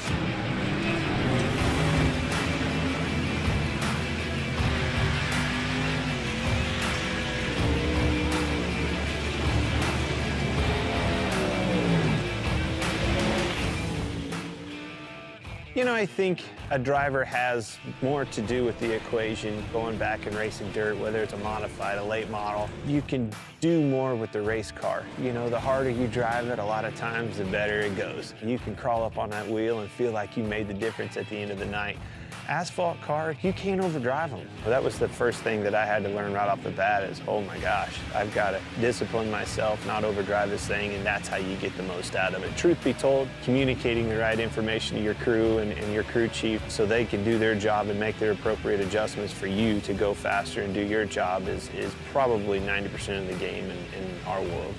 You know, I think a driver has more to do with the equation going back and racing dirt, whether it's a modified, a late model. You can do more with the race car. You know, the harder you drive it, a lot of times, the better it goes. You can crawl up on that wheel and feel like you made the difference at the end of the night. Asphalt car, you can't overdrive them. Well, that was the first thing that I had to learn right off the bat is, oh my gosh, I've got to discipline myself, not overdrive this thing, and that's how you get the most out of it. Truth be told, communicating the right information to your crew and your crew chief so they can do their job and make their appropriate adjustments for you to go faster and do your job is probably 90% of the game in our world.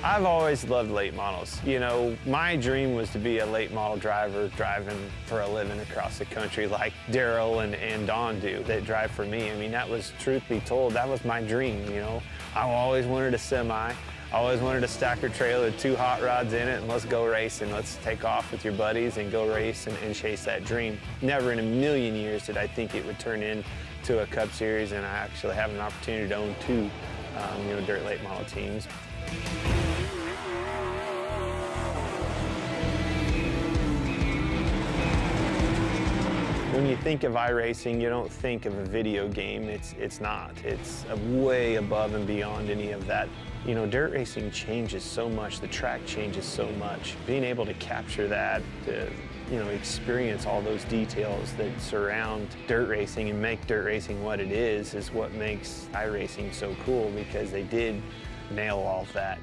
I've always loved late models. You know, my dream was to be a late model driver driving for a living across the country like Daryl and Don do that drive for me. I mean, that was, truth be told, that was my dream, you know. I always wanted a semi. I always wanted a stacker trailer with 2 hot rods in it and let's go racing. Let's take off with your buddies and go race and chase that dream. Never in a million years did I think it would turn into a Cup Series, and I actually have an opportunity to own 2 you know, dirt late model teams. When you think of iRacing, you don't think of a video game. It's not. It's way above and beyond any of that. You know, dirt racing changes so much. The track changes so much. Being able to capture that, to, you know, experience all those details that surround dirt racing and make dirt racing what it is what makes iRacing so cool, because they did nail all of that.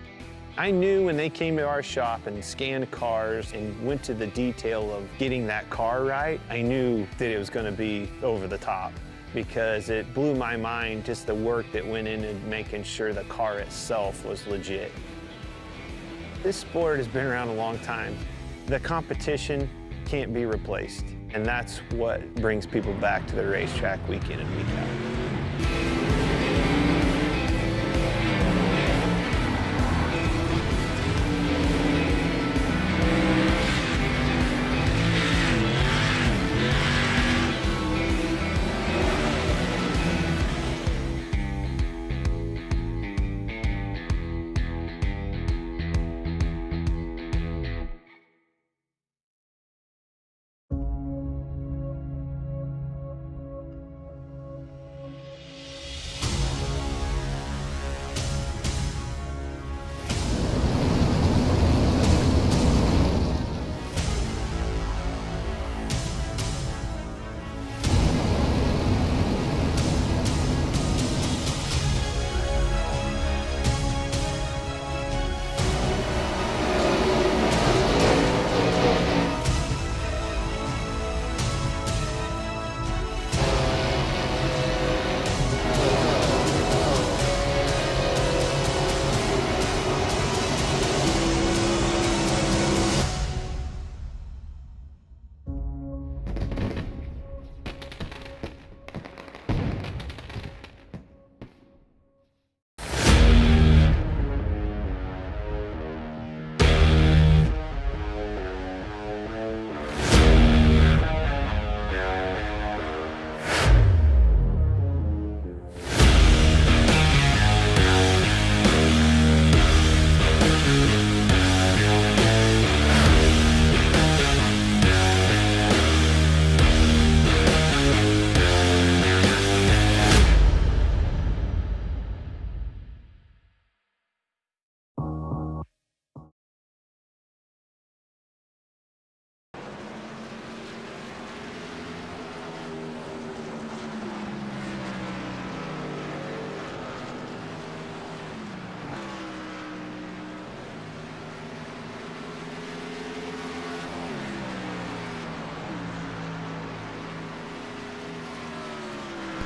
I knew when they came to our shop and scanned cars and went to the detail of getting that car right, I knew that it was going to be over the top, because it blew my mind just the work that went into making sure the car itself was legit. This sport has been around a long time. The competition can't be replaced, and that's what brings people back to the racetrack week in and week out.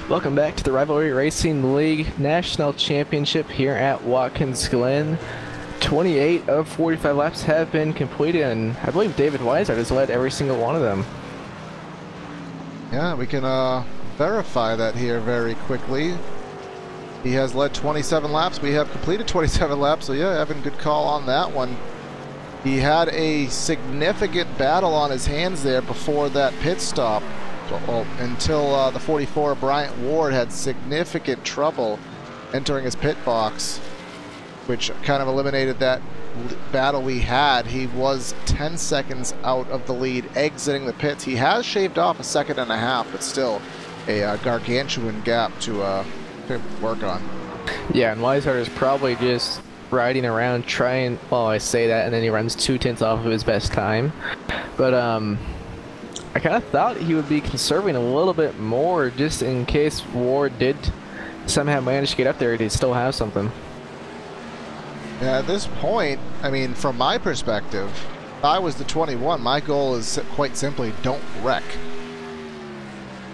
Welcome back to the Rivalry Racing League National Championship here at Watkins Glen. 28 of 45 laps have been completed, and I believe David Weishart has led every single one of them. Yeah, we can verify that here very quickly. He has led 27 laps. We have completed 27 laps, so yeah, Evan, good call on that one. He had a significant battle on his hands there before that pit stop. Well, until the 44, Bryant Ward had significant trouble entering his pit box, which kind of eliminated that battle we had. He was 10 seconds out of the lead exiting the pits. He has shaved off a second and a half, but still a gargantuan gap to work on. Yeah, and Weishart is probably just riding around trying, well, I say that, and then he runs 2/10 off of his best time. But I kind of thought he would be conserving a little bit more just in case Ward did somehow manage to get up there. He'd still have something. Yeah, at this point, I mean, from my perspective, if I was the 21, my goal is quite simply don't wreck.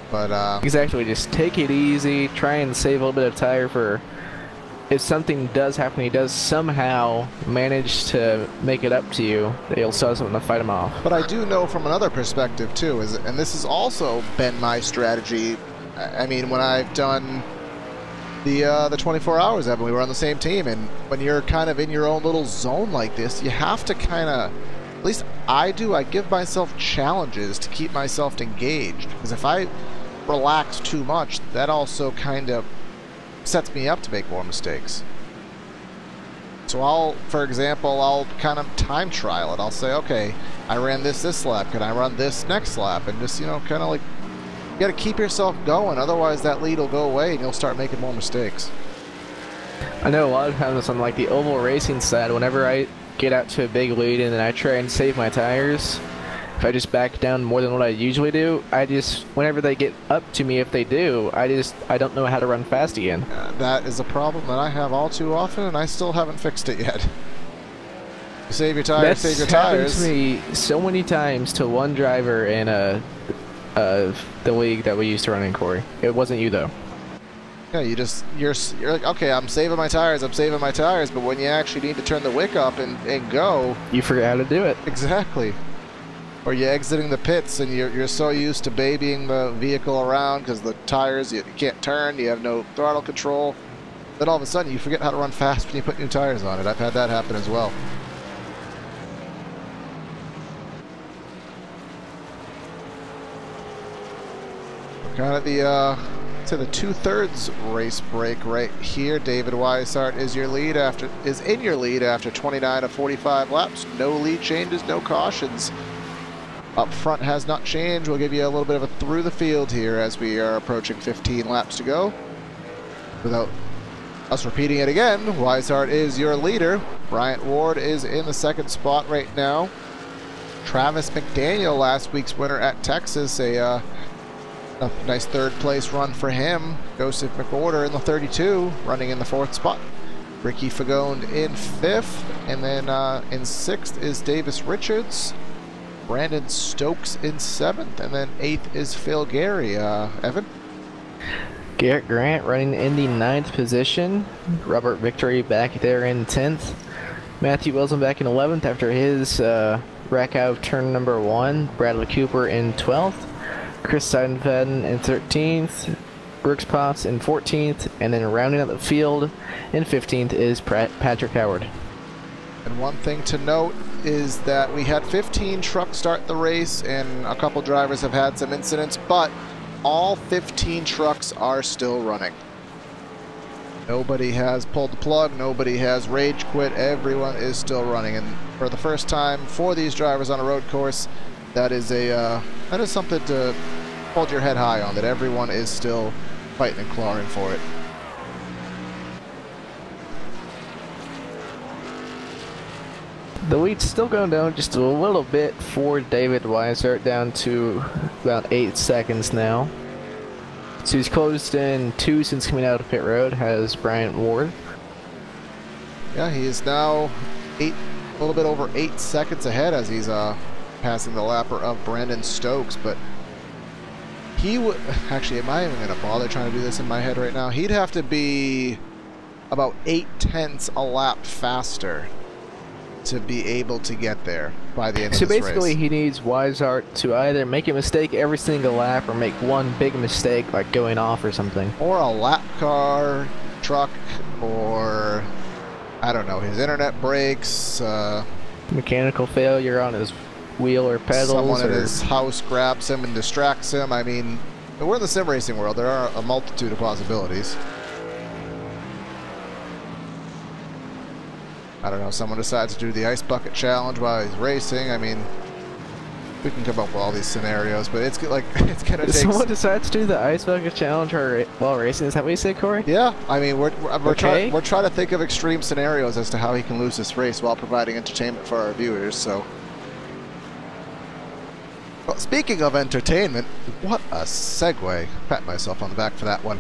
But exactly, just take it easy, try and save a little bit of tire for if something does happen, he does somehow manage to make it up to you, that you'll still have something to fight him off. But I do know from another perspective too, and this has also been my strategy. I mean, when I've done the 24 hours, Evan, we were on the same team, and when you're kind of in your own little zone like this, you have to kind of, at least I do, I give myself challenges to keep myself engaged. Because if I relax too much, that also kind of sets me up to make more mistakes. So for example, I'll kind of time trial it. I'll say, okay, I ran this lap, can I run this next lap? And just, you know, kind of like, you got to keep yourself going, otherwise that lead will go away and you'll start making more mistakes. I know a lot of times on like the oval racing side, whenever I get out to a big lead and then I try and save my tires, if I just back down more than what I usually do, whenever they get up to me, if they do, I don't know how to run fast again. That is a problem that I have all too often, and I still haven't fixed it yet. Save your tires, save your tires. That's happened to me so many times to one driver in the league that we used to run in, Corey. It wasn't you though. Yeah, you're like, okay, I'm saving my tires, but when you actually need to turn the wick up and go, you forget how to do it. Exactly. Or you're exiting the pits and you're so used to babying the vehicle around because the tires, you can't turn, you have no throttle control. Then all of a sudden you forget how to run fast when you put new tires on it. I've had that happen as well. Kind of the the 2/3 race break right here. David Weishart is in your lead after 29 of 45 laps. No lead changes, no cautions. Up front has not changed. We'll give you a little bit of a through the field here as we are approaching 15 laps to go. Without us repeating it again, Weishart is your leader. Bryant Ward is in the second spot right now. Travis McDaniel, last week's winner at Texas, a nice third place run for him. Joseph McWhorter in the 32, running in the fourth spot. Ricky Fagone in fifth, and then in sixth is Davis Richards. Brandon Stokes in seventh, and then eighth is Phil Gary. Evan? Garrett Grant running in the 9th position. Robert Victory back there in 10th. Matthew Wilson back in 11th after his wreck out of turn number 1. Bradley Cooper in 12th. Chris Seidenfaden in 13th. Brooks Potts in 14th. And then rounding out the field in 15th is Patrick Howard. And one thing to note is that we had 15 trucks start the race, and a couple drivers have had some incidents, but all 15 trucks are still running. Nobody has pulled the plug, nobody has rage quit, everyone is still running. And for the first time for these drivers on a road course, that is something to hold your head high on, that everyone is still fighting and clawing for it. The lead's still going down just a little bit for David Weishart, down to about 8 seconds now. So he's closed in 2 since coming out of pit road, has Bryant Ward. Yeah, he is now a little bit over 8 seconds ahead as he's passing the lapper of Brandon Stokes. But he would actually, am I even gonna bother trying to do this in my head right now? He'd have to be about 8/10 a lap faster to be able to get there by the end of this race. So basically he needs Weishart to either make a mistake every single lap or make one big mistake like going off or something. Or a lap car, truck, or I don't know, his internet breaks, mechanical failure on his wheel or pedals. Someone at his house grabs him and distracts him. I mean, we're in the sim racing world. There are a multitude of possibilities. I don't know, someone decides to do the ice bucket challenge while he's racing. I mean, we can come up with all these scenarios, but it's like, it's gonna take... Someone decides to do the ice bucket challenge while racing, is that what you say, Corey? Yeah, I mean, we're Okay. trying to think of extreme scenarios as to how he can lose this race while providing entertainment for our viewers, so... Well, speaking of entertainment, what a segue. Pat myself on the back for that one.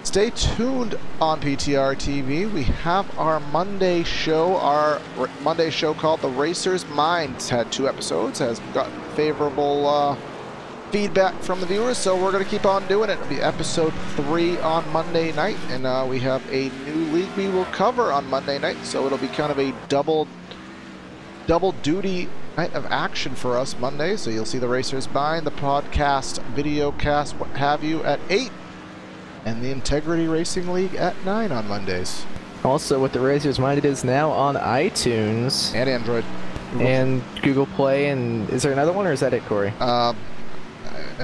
Stay tuned on PTR TV. We have our Monday show called The Racer's Mind. It's had 2 episodes, has gotten favorable feedback from the viewers, so we're going to keep on doing it. It'll be episode 3 on Monday night, and we have a new league we will cover on Monday night, so it'll be kind of a double duty night of action for us Monday. So you'll see The Racer's Mind, the podcast, video cast, what have you, at 8. And the Integrity Racing League at 9 on Mondays. Also, with the Racer's Mind, it is now on iTunes. And Android. And Google Play, and is there another one, or is that it, Corey? I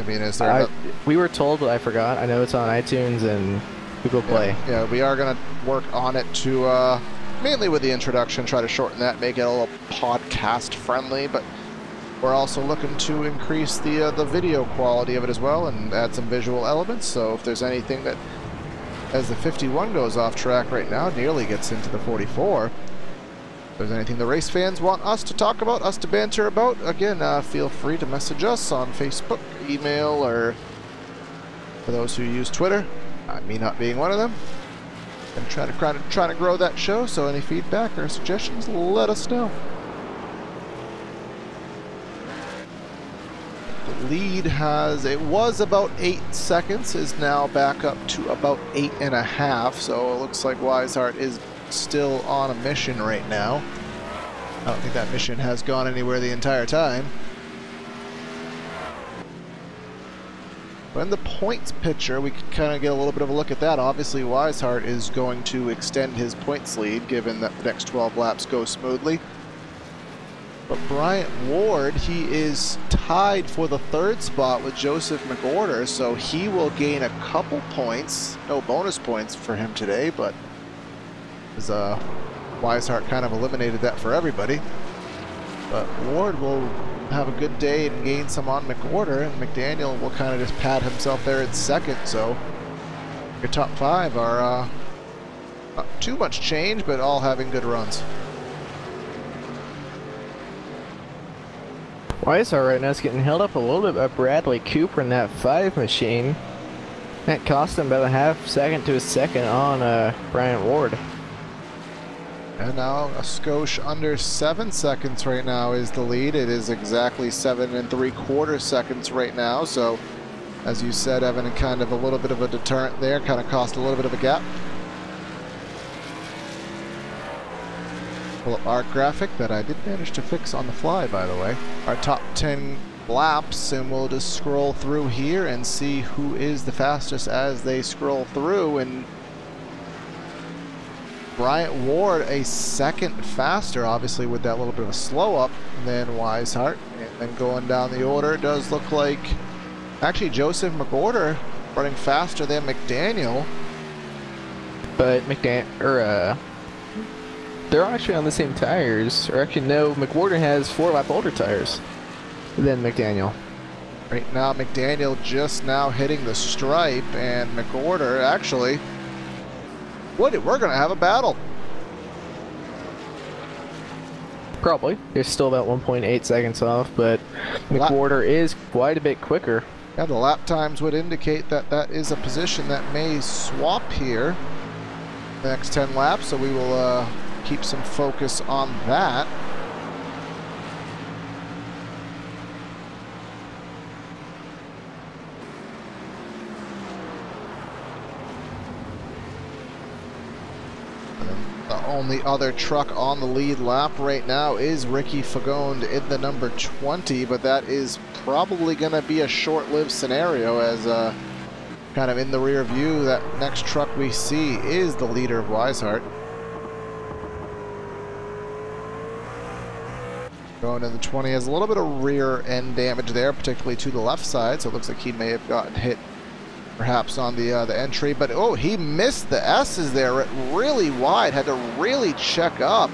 mean, is there... we were told, but I forgot. I know it's on iTunes and Google Play. Yeah, we are going to work on it to, mainly with the introduction, try to shorten that, make it a little podcast-friendly, but... We're also looking to increase the video quality of it as well and add some visual elements. So if there's anything that, as the 51 goes off track right now, nearly gets into the 44. If there's anything the race fans want us to talk about, us to banter about, again, feel free to message us on Facebook, email, or for those who use Twitter, me not being one of them. And trying to grow that show. So any feedback or suggestions, let us know. Lead it was about 8 seconds, is now back up to about 8.5, so it looks like Weishart is still on a mission right now. I don't think that mission has gone anywhere the entire time. But in the points picture, we could kind of get a little bit of a look at that. Obviously, Weishart is going to extend his points lead, given that the next 12 laps go smoothly. But Bryant Ward, he is tied for the 3rd spot with Joseph McOrder, so he will gain a couple points. No bonus points for him today, but as Weishart kind of eliminated that for everybody. But Ward will have a good day and gain some on McOrder, and McDaniel will kind of just pat himself there at 2nd. So your top 5 are not too much change, but all having good runs. Weishart right now is getting held up a little bit by Bradley Cooper in that 5 machine. That cost him about a ½ second to a second on Bryant Ward. And now a skosh under 7 seconds right now is the lead. It is exactly 7 3/4 seconds right now. So, as you said, Evan, kind of a little bit of a deterrent there, kind of cost a little bit of a gap. Pull up our graphic that I did manage to fix on the fly, by the way. Our top 10 laps, and we'll just scroll through here and see who is the fastest as they scroll through. And Bryant Ward a second faster, obviously with that little bit of a slow up than Weishart. And then going down the order, it does look like actually Joseph McOrder running faster than McDaniel. But they're actually on the same tires, or actually no, McOrder has 4 lap older tires than McDaniel. Right now, McDaniel just now hitting the stripe, and McOrder actually, we're gonna have a battle. Probably. They're still about 1.8 seconds off, but McOrder is quite a bit quicker. Yeah, the lap times would indicate that that is a position that may swap here the next 10 laps, so we will keep some focus on that. only other truck on the lead lap right now is Ricky Fagone in the number 20, but that is probably going to be a short-lived scenario as kind of in the rear view, that next truck we see is the leader of Weishart. Going in the 20 has a little bit of rear end damage there, particularly to the left side, so it looks like he may have gotten hit perhaps on the entry, but oh, he missed the S's there really wide, had to really check up.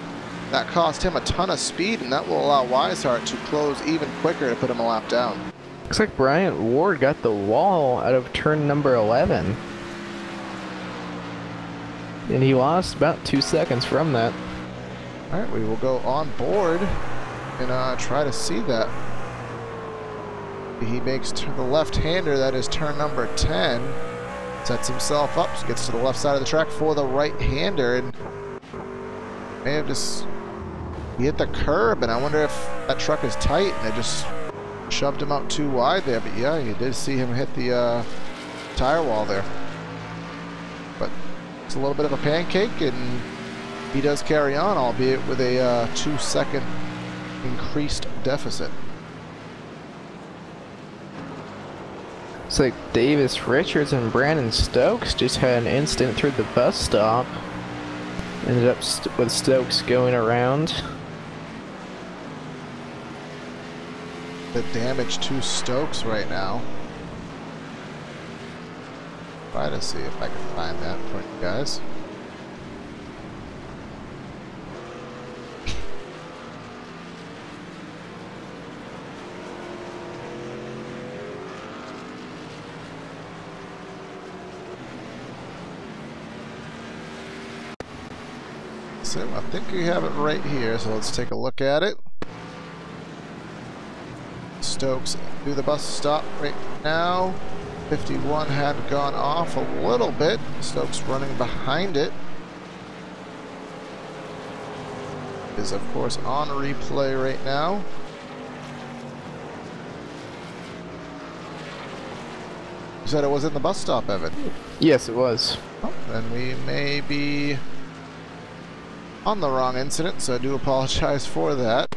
That cost him a ton of speed, and that will allow Weishart to close even quicker to put him a lap down. Looks like Bryant Ward got the wall out of turn number 11. And he lost about 2 seconds from that. All right, we will go on board and try to see that. He makes the left-hander, that is turn number 10. Sets himself up, gets to the left side of the track for the right-hander, and may have just hit the curb, and I wonder if that truck is tight and it just shoved him out too wide there. But yeah, you did see him hit the tire wall there. But it's a little bit of a pancake, and he does carry on, albeit with a 2-second increased deficit. Looks like Davis Richards and Brandon Stokes just had an incident through the bus stop. Ended up with Stokes going around. The damage to Stokes right now. Try to see if I can find that for you guys. So I think we have it right here, so let's take a look at it. Stokes through the bus stop right now. 51 had gone off a little bit. Stokes running behind it. Is of course on replay right now. You said it was in the bus stop, Evan? Yes, it was. Oh, then we may be on the wrong incident, so I do apologize for that.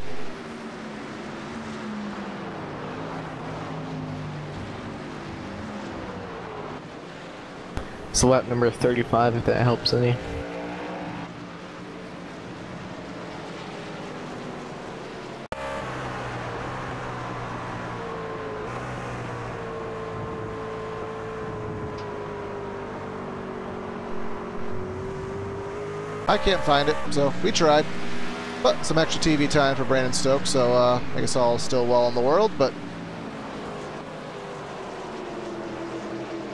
It's lap number 35 if that helps any. I can't find it, so we tried. But some extra TV time for Brandon Stokes, so I guess all is still well in the world, but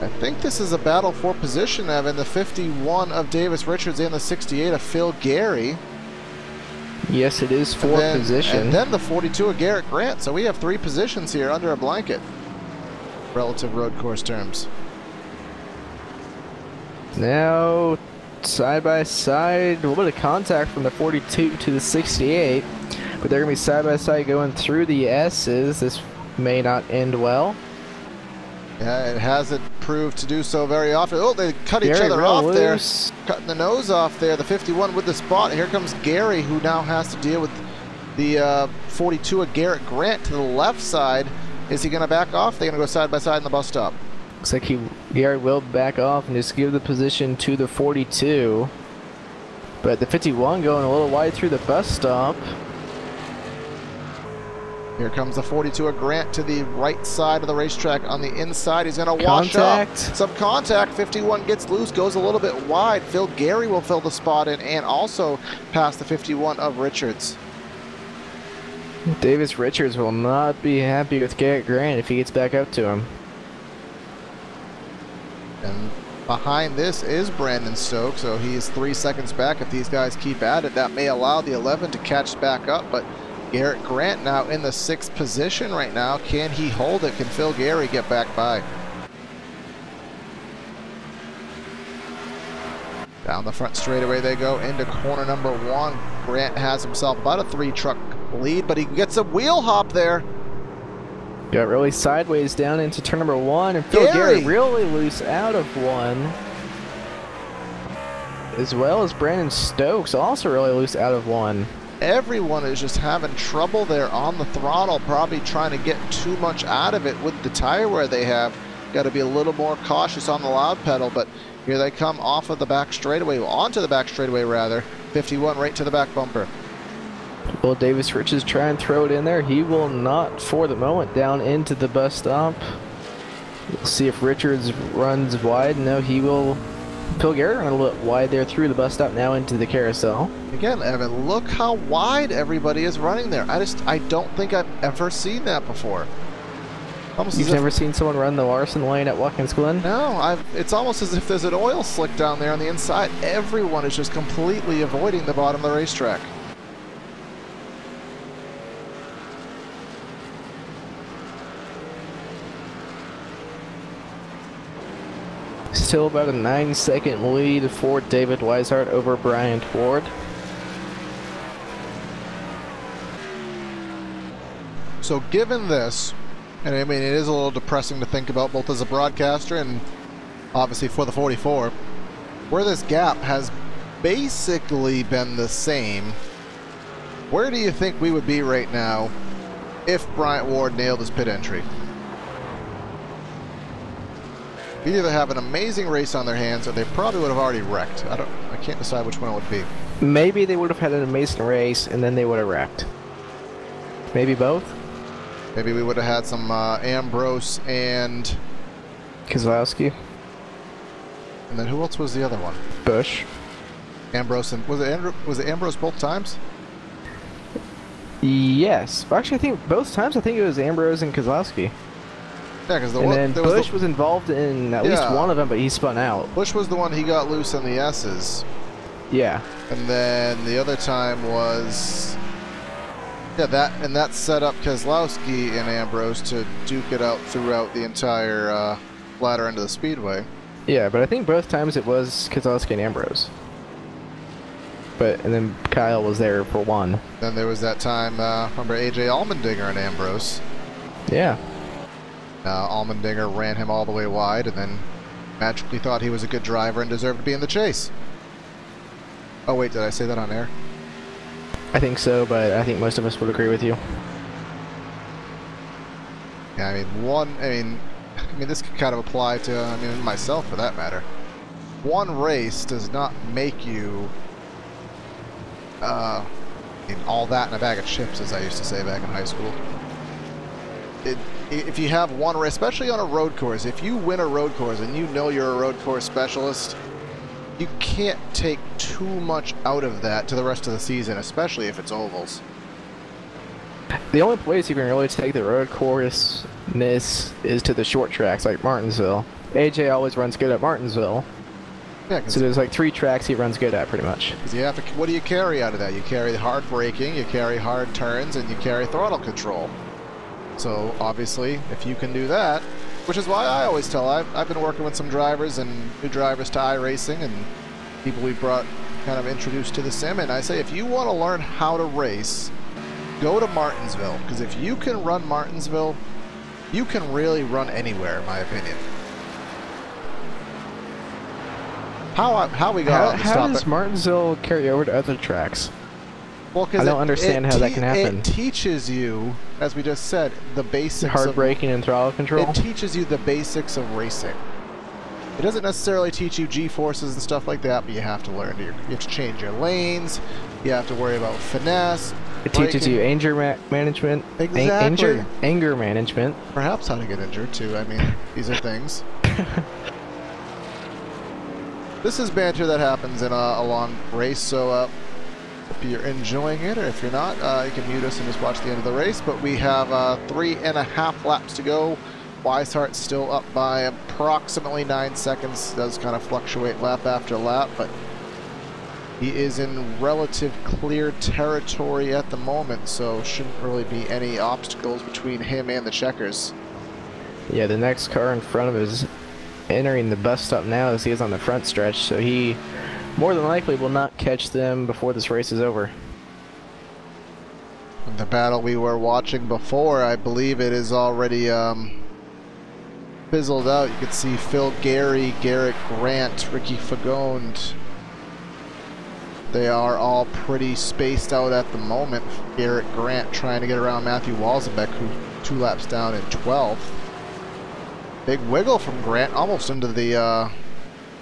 I think this is a battle for position, Evan. The 51 of Davis Richards and the 68 of Phil Gary. Yes, it is for position. And then the 42 of Garrett Grant, so we have 3 positions here under a blanket. Relative road course terms. Now, side by side, a little bit of contact from the 42 to the 68, but they're going to be side by side going through the S's. This may not end well. Yeah, it hasn't proved to do so very often. Oh, they cut each other off there. Cutting the nose off there. The 51 with the spot. Here comes Gary, who now has to deal with the 42 of Garrett Grant to the left side. Is he going to back off? They're going to go side by side in the bus stop. Looks like Gary will back off and just give the position to the 42. But the 51 going a little wide through the bus stop. Here comes the 42 of Grant to the right side of the racetrack on the inside. He's going to wash up. Some contact. 51 gets loose, goes a little bit wide. Phil Gary will fill the spot in and also pass the 51 of Richards. Davis Richards will not be happy with Garrett Grant if he gets back up to him. And behind this is Brandon Stokes, so he is 3 seconds back. If these guys keep at it, that may allow the 11 to catch back up, but Garrett Grant now in the 6th position right now. Can he hold it? Can Phil Gary get back by? Down the front straightaway they go into corner number 1. Grant has himself about a 3-truck lead, but he gets a wheel hop there. Got really sideways down into turn number 1, and Phil Gary really loose out of 1. as well as Brandon Stokes, also really loose out of 1. Everyone is just having trouble there on the throttle, probably trying to get too much out of it with the tire wear they have. Got to be a little more cautious on the loud pedal, but here they come off of the back straightaway, onto the back straightaway rather. 51 right to the back bumper. Will Davis Riches try and throw it in there? He will not for the moment. Down into the bus stop. We'll see if Richards runs wide. No, he will. Phil Garrett run a little wide there through the bus stop, now into the carousel. Again, Evan, look how wide everybody is running there. I don't think I've ever seen that before. Almost You've never seen someone run the Larson lane at Watkins Glen? No, it's almost as if there's an oil slick down there on the inside. Everyone is just completely avoiding the bottom of the racetrack. Still about a 9-second lead for David Weishart over Bryant Ward. So given this, and I mean it is a little depressing to think about both as a broadcaster and obviously for the 44, where this gap has basically been the same, where do you think we would be right now if Bryant Ward nailed his pit entry? He'd either have an amazing race on their hands or they probably would have already wrecked. I can't decide which one it would be. Maybe they would have had an amazing race and then they would have wrecked. Maybe both? Maybe we would have had some Ambrose and Kozlowski. And then who else was the other one? Bush. Ambrose and was it Ambrose both times? Yes. Actually, I think both times. I think it was Ambrose and Kozlowski. Yeah, because Bush was involved in at least one of them, but he spun out. Bush was the one he got loose on the S's. Yeah. And then the other time was that set up Kozlowski and Ambrose to duke it out throughout the entire latter end of the speedway. Yeah, but I think both times it was Kozlowski and Ambrose. And then Kyle was there for one. Then there was that time, remember AJ Allmendinger and Ambrose? Yeah. Allmendinger ran him all the way wide and then magically thought he was a good driver and deserved to be in the chase. Oh wait, did I say that on air? I think so, but I think most of us would agree with you. Yeah, I mean this could kind of apply to myself for that matter. One race does not make you all that in a bag of chips, as I used to say back in high school. If you have one race, especially on a road course, if you win a road course and you know you're a road course specialist, you can't take too much out of that to the rest of the season, especially if it's ovals. The only place you can really take the road course-ness is to the short tracks like Martinsville. AJ always runs good at Martinsville. Yeah, so there's like 3 tracks he runs good at pretty much. You have to, what do you carry out of that? You carry the hard braking, you carry hard turns, and you carry throttle control. So obviously, if you can do that, which is why I always tell, I've been working with some drivers and new drivers to iRacing and people we've brought kind of introduced to the sim, and I say if you want to learn how to race, go to Martinsville, because if you can run Martinsville, you can really run anywhere, in my opinion. How we got on this topic? How does Martinsville carry over to other tracks? Well, I don't understand how that can happen. It teaches you, as we just said, the basics hard of braking and throttle control. It teaches you the basics of racing. It doesn't necessarily teach you G-forces and stuff like that, but you have to learn. You have to change your lanes. You have to worry about finesse. It teaches you anger management. Exactly. Anger management. Perhaps how to get injured too. I mean, these are things. This is banter that happens in a long race, so if you're enjoying it, or if you're not, you can mute us and just watch the end of the race. But we have 3.5 laps to go. Weishart still up by approximately 9 seconds. Does kind of fluctuate lap after lap, but he is in relative clear territory at the moment, so shouldn't really be any obstacles between him and the checkers. Yeah, the next car in front of him is entering the bus stop now as he is on the front stretch, so he more than likely will not catch them before this race is over. The battle we were watching before, I believe it is already fizzled out. You could see Phil Gary, Garrett Grant, Ricky Fagone They are all pretty spaced out at the moment. Garrett Grant trying to get around Matthew Walzenbeck, who's 2 laps down in 12th. Big wiggle from Grant, almost into the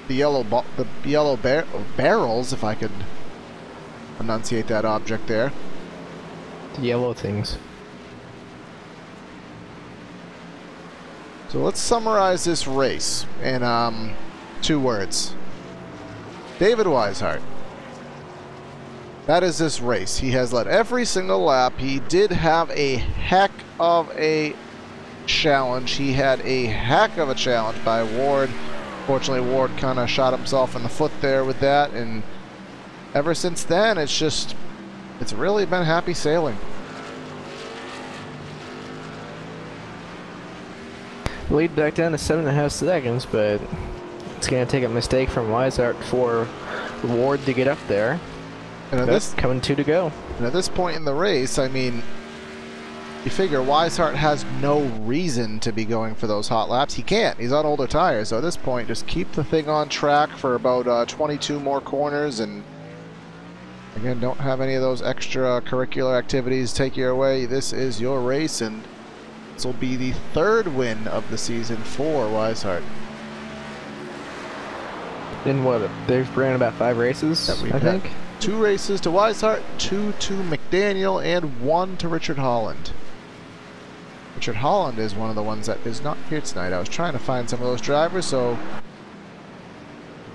yellow barrels, if I could enunciate that object there. The yellow things. So let's summarize this race in 2 words. David Weishart. That is this race. He has led every single lap. He did have a heck of a challenge. He had a heck of a challenge by Ward. Fortunately, Ward kind of shot himself in the foot there with that, and ever since then, it's really been happy sailing. Lead back down to 7.5 seconds, but it's going to take a mistake from Weishart for Ward to get up there. And at this, coming 2 to go. And at this point in the race, I mean, you figure Weishart has no reason to be going for those hot laps. He can't. He's on older tires. So at this point, just keep the thing on track for about 22 more corners. And again, don't have any of those extracurricular activities take you away. This is your race, and this will be the 3rd win of the season for Weishart. In what? They've ran about 5 races, I think. 2 races to Weishart, 2 to McDaniel, and 1 to Richard Holland. Richard Holland is one of the ones that is not here tonight. I was trying to find some of those drivers, so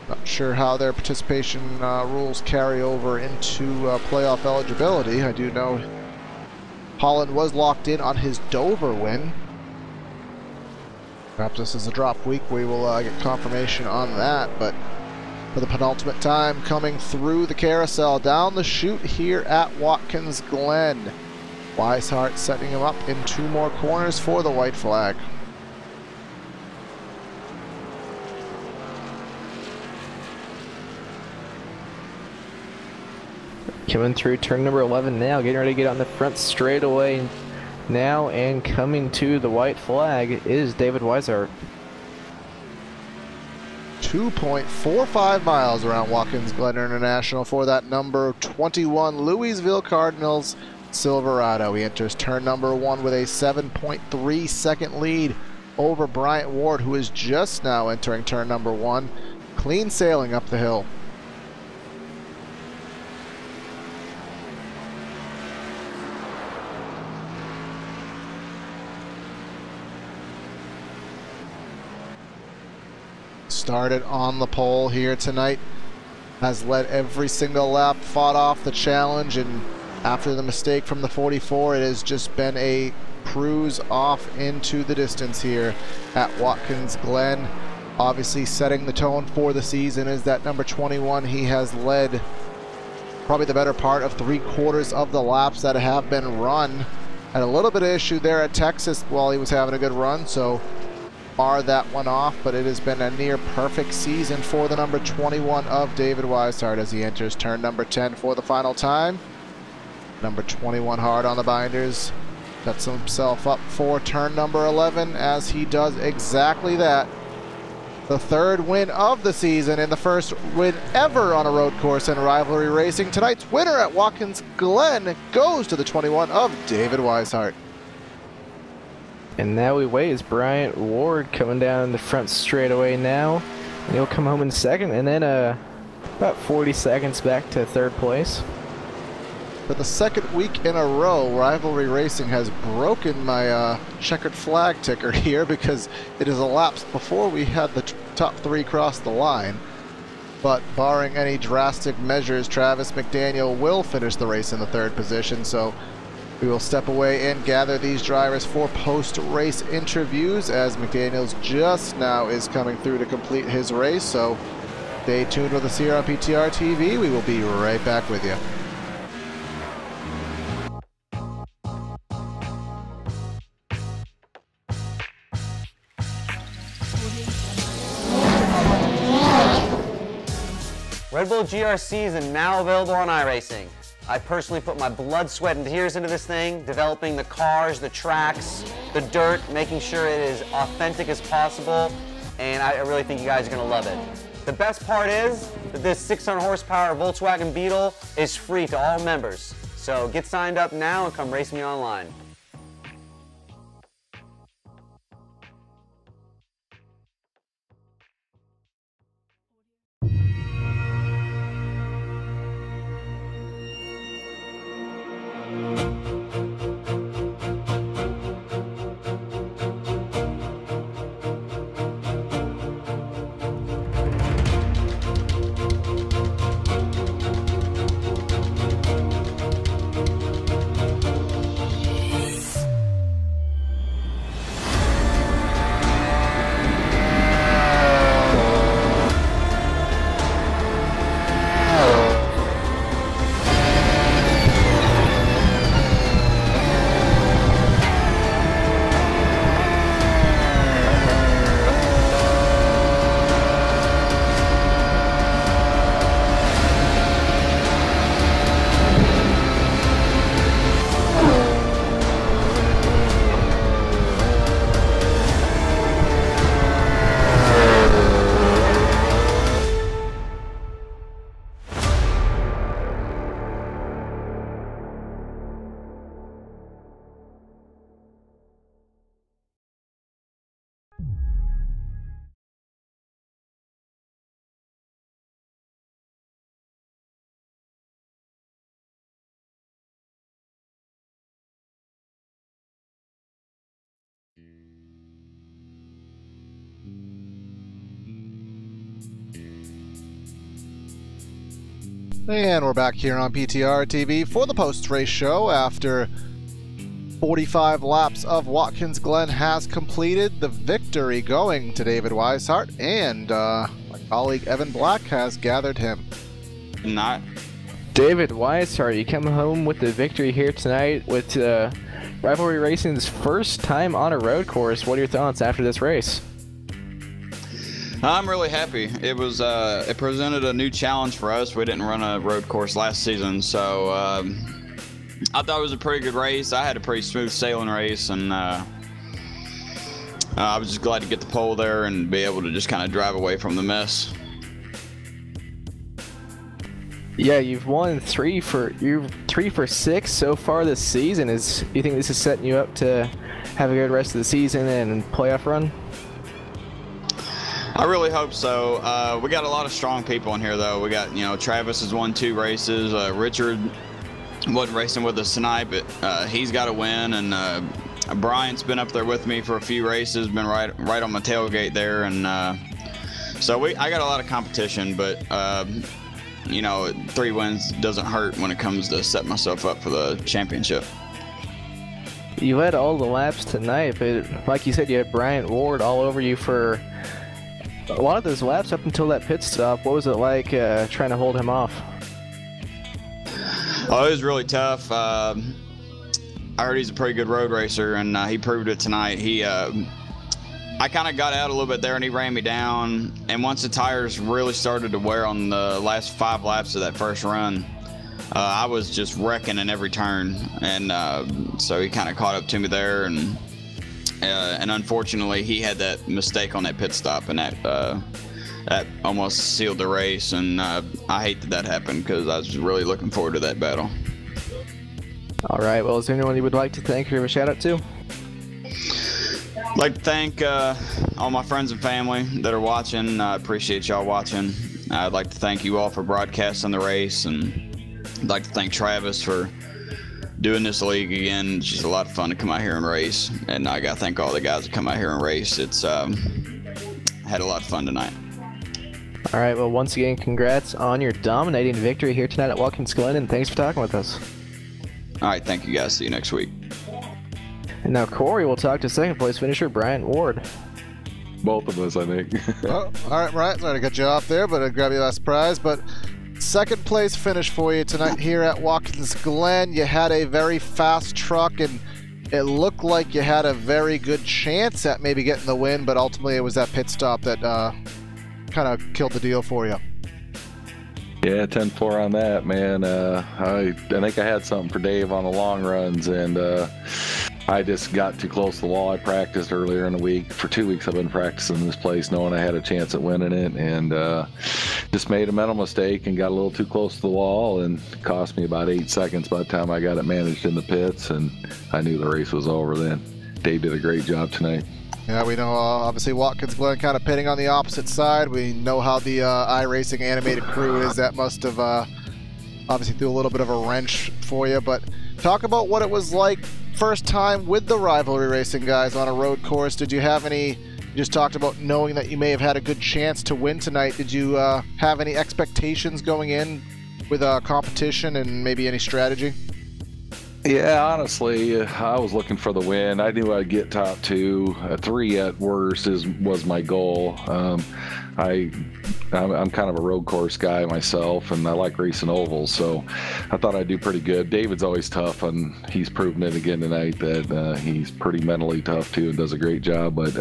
not sure how their participation rules carry over into playoff eligibility. I do know Holland was locked in on his Dover win. Perhaps this is a drop week. We will get confirmation on that, but for the penultimate time coming through the carousel down the chute here at Watkins Glen. Weishart setting him up in 2 more corners for the white flag. Coming through turn number 11 now, getting ready to get on the front straightaway now, and coming to the white flag is David Weishart. 2.45 miles around Watkins Glen International for that number 21 Louisville Cardinals Silverado. He enters turn number 1 with a 7.3 second lead over Bryant Ward, who is just now entering turn number 1. Clean sailing up the hill. Started on the pole here tonight, has led every single lap, fought off the challenge, and after the mistake from the 44, it has just been a cruise off into the distance here at Watkins Glen. Obviously setting the tone for the season is that number 21. He has led probably the better part of 3/4 of the laps that have been run. Had a little bit of issue there at Texas while he was having a good run, so bar that one off, but it has been a near perfect season for the number 21 of David Weishart as he enters turn number 10 for the final time. Number 21 hard on the binders, sets himself up for turn number 11 as he does exactly that. The 3rd win of the season and the 1st win ever on a road course in Rivalry racing. Tonight's winner at Watkins Glen goes to the 21 of David Weishart. And now we wait as Bryant Ward coming down the front straightaway now. And he'll come home in 2nd, and then about 40 seconds back to 3rd place. For the 2nd week in a row, Rivalry Racing has broken my checkered flag ticker here because it has elapsed before we had the top 3 cross the line. But barring any drastic measures, Travis McDaniel will finish the race in the 3rd position. So we will step away and gather these drivers for post-race interviews as McDaniels just now is coming through to complete his race. So stay tuned with us here on PTR TV. We will be right back with you. Red Bull GRCs are now available on iRacing. I personally put my blood, sweat, and tears into this thing, developing the cars, the tracks, the dirt, making sure it is authentic as possible, and I really think you guys are going to love it. The best part is that this 600 horsepower Volkswagen Beetle is free to all members. So get signed up now and come race me online. And we're back here on PTR TV for the post-race show. After 45 laps of Watkins, Glen has completed. The victory going to David Weishart, and my colleague Evan Black has gathered him. Not. David Weishart, you come home with the victory here tonight with Rivalry Racing's first time on a road course. What are your thoughts after this race? I'm really happy. It was it presented a new challenge for us. We didn't run a road course last season, so I thought it was a pretty good race. I had a pretty smooth sailing race, and I was just glad to get the pole there and be able to just kind of drive away from the mess. Yeah, you've won three for 6 so far this season. You think this is setting you up to have a good rest of the season and playoff run? I really hope so. We got a lot of strong people in here, though. We got, Travis has won 2 races. Richard wasn't racing with us tonight, but he's got a win. And Bryant's been up there with me for a few races, been right on my tailgate there. And so I got a lot of competition, but 3 wins doesn't hurt when it comes to set myself up for the championship. You led all the laps tonight, but like you said, you had Bryant Ward all over you for a lot of those laps up until that pit stop. What was it like trying to hold him off? Oh, it was really tough. I heard he's a pretty good road racer, and he proved it tonight. I kind of got out a little bit there, and he ran me down. And once the tires really started to wear on the last 5 laps of that first run, I was just wrecking in every turn. And so he kind of caught up to me there, and unfortunately, he had that mistake on that pit stop, and that almost sealed the race. And I hate that happened because I was really looking forward to that battle. All right. Well, is there anyone you would like to thank or give a shout out to? I'd like to thank all my friends and family that are watching. I appreciate y'all watching. I'd like to thank you all for broadcasting the race, and I'd like to thank Travis for doing this league again. It's just a lot of fun to come out here and race, and I gotta thank all the guys that come out here and race. It's had a lot of fun tonight. All right, well, once again, congrats on your dominating victory here tonight at Watkins, Glen, and thanks for talking with us. All right, thank you guys. See you next week. And now Corey will talk to second place finisher Bryant Ward. Both of us, I think. Oh, all right, Bryant, sorry to cut you off there, but I'll grab you by surprise. But second place finish for you tonight here at Watkins Glen. You had a very fast truck, and it looked like you had a very good chance at maybe getting the win, but ultimately it was that pit stop that kind of killed the deal for you. Yeah, 10-4 on that, man. I think I had something for Dave on the long runs, and I just got too close to the wall. I practiced earlier in the week. For 2 weeks I've been practicing this place knowing I had a chance at winning it, and just made a mental mistake and got a little too close to the wall, and it cost me about 8 seconds by the time I got it managed in the pits, and I knew the race was over then. Dave did a great job tonight. Yeah, we know obviously Watkins, Glen kind of pitting on the opposite side. We know how the iRacing animated crew is. That must have obviously threw a little bit of a wrench for you. But talk about what it was like first time with the Rivalry Racing guys on a road course. Did you have any, you just talked about knowing that you may have had a good chance to win tonight. Did you have any expectations going in with competition and maybe any strategy? Yeah, honestly, I was looking for the win. I knew I'd get top 2. 3 at worst was my goal. I'm kind of a road course guy myself, and I like racing ovals, so I thought I'd do pretty good. David's always tough, and he's proven it again tonight that he's pretty mentally tough too and does a great job. But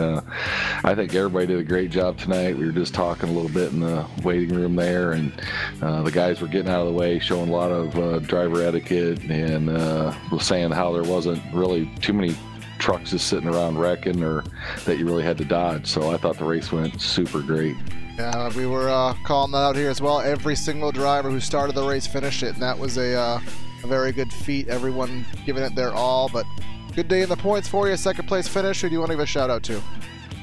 I think everybody did a great job tonight. We were just talking a little bit in the waiting room there, and the guys were getting out of the way, showing a lot of driver etiquette, and was saying how there wasn't really too many trucks just sitting around wrecking or that you really had to dodge. So I thought the race went super great. Yeah, we were calling that out here as well. Every single driver who started the race finished it, and that was a very good feat. Everyone giving it their all, but good day in the points for you. Second place finish. Who do you want to give a shout out to?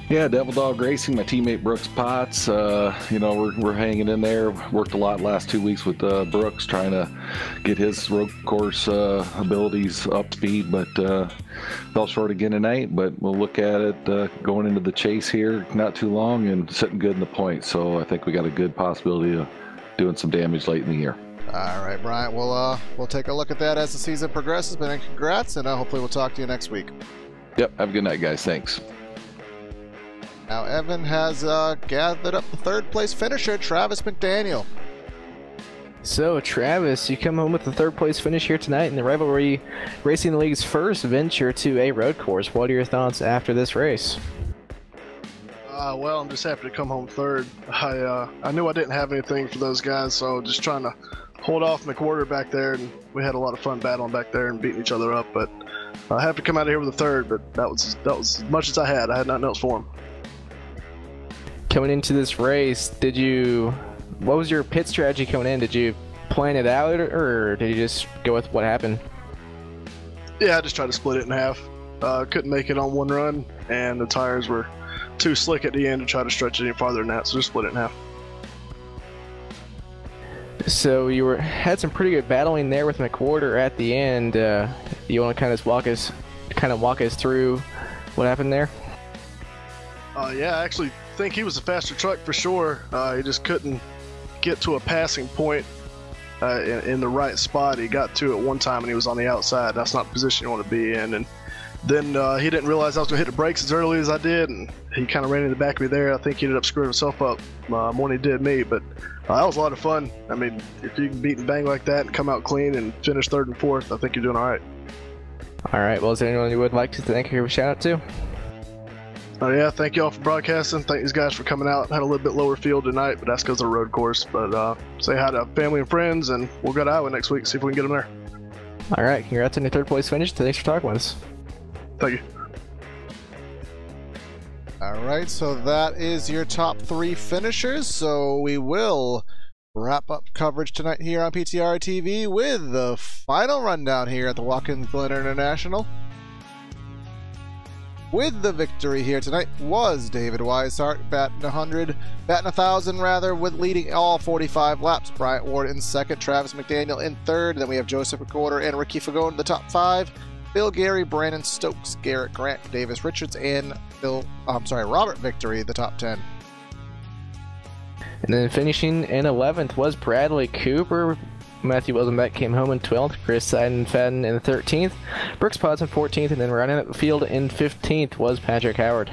Yeah, Devil Dog Racing, my teammate Brooks Potts. You know, we're hanging in there. Worked a lot last 2 weeks with Brooks, trying to get his road course abilities up to speed, but fell short again tonight. But we'll look at it going into the chase here, not too long, and sitting good in the points. So I think we got a good possibility of doing some damage late in the year. All right, Bryant. We'll take a look at that as the season progresses. But congrats, and hopefully we'll talk to you next week. Yep. Have a good night, guys. Thanks. Now Evan has gathered up the third place finisher, Travis McDaniel. So Travis, you come home with the third place finish here tonight in the Rivalry Racing League's first venture to a road course. What are your thoughts after this race? Well, I'm just happy to come home third. I knew I didn't have anything for those guys, so just trying to hold off McWhorter back there, and we had a lot of fun battling back there and beating each other up. But I have to come out of here with a third, but that was as much as I had. I had nothing else for him. Coming into this race, what was your pit strategy coming in? Did you plan it out, or did you just go with what happened? Yeah, I just tried to split it in half. Couldn't make it on one run, and the tires were too slick at the end to try to stretch it any farther than that, so just split it in half. So you had some pretty good battling there with McWhorter at the end. You want to kind of walk us through what happened there? Yeah, I actually think he was a faster truck for sure. He just couldn't get to a passing point in the right spot. He got to it one time and he was on the outside. That's not the position you want to be in. And then he didn't realize I was going to hit the brakes as early as I did, and he kind of ran in the back of me there. I think he ended up screwing himself up more than he did me, but that was a lot of fun. I mean, if you can beat and bang like that and come out clean and finish third and fourth, I think you're doing all right. All right. Well, is there anyone you would like to thank or give a shout out to? Yeah, thank you all for broadcasting. Thank these guys for coming out. Had a little bit lower field tonight, but that's because of the road course. But say hi to family and friends, and we'll go to Iowa next week, see if we can get them there. All right, congrats on your third place finish. Thanks for talking with us. Thank you. All right, so that is your top 3 finishers. So we will wrap up coverage tonight here on PTR TV with the final rundown here at the Watkins Glen International. With the victory here tonight was David Weishart, batting 1,000 rather, with leading all 45 laps. Bryant Ward in second, Travis McDaniel in third. Then we have Joseph McWhorter and Ricky Fagone in the top 5. Bill Gary, Brandon Stokes, Garrett Grant, Davis Richards, and Robert Victory, the top 10. And then finishing in 11th was Bradley Cooper. Matthew Wilsonbeck came home in 12th, Chris Seidenfaden in 13th, Brooks Potts in 14th, and then rounding up the field in 15th was Patrick Howard.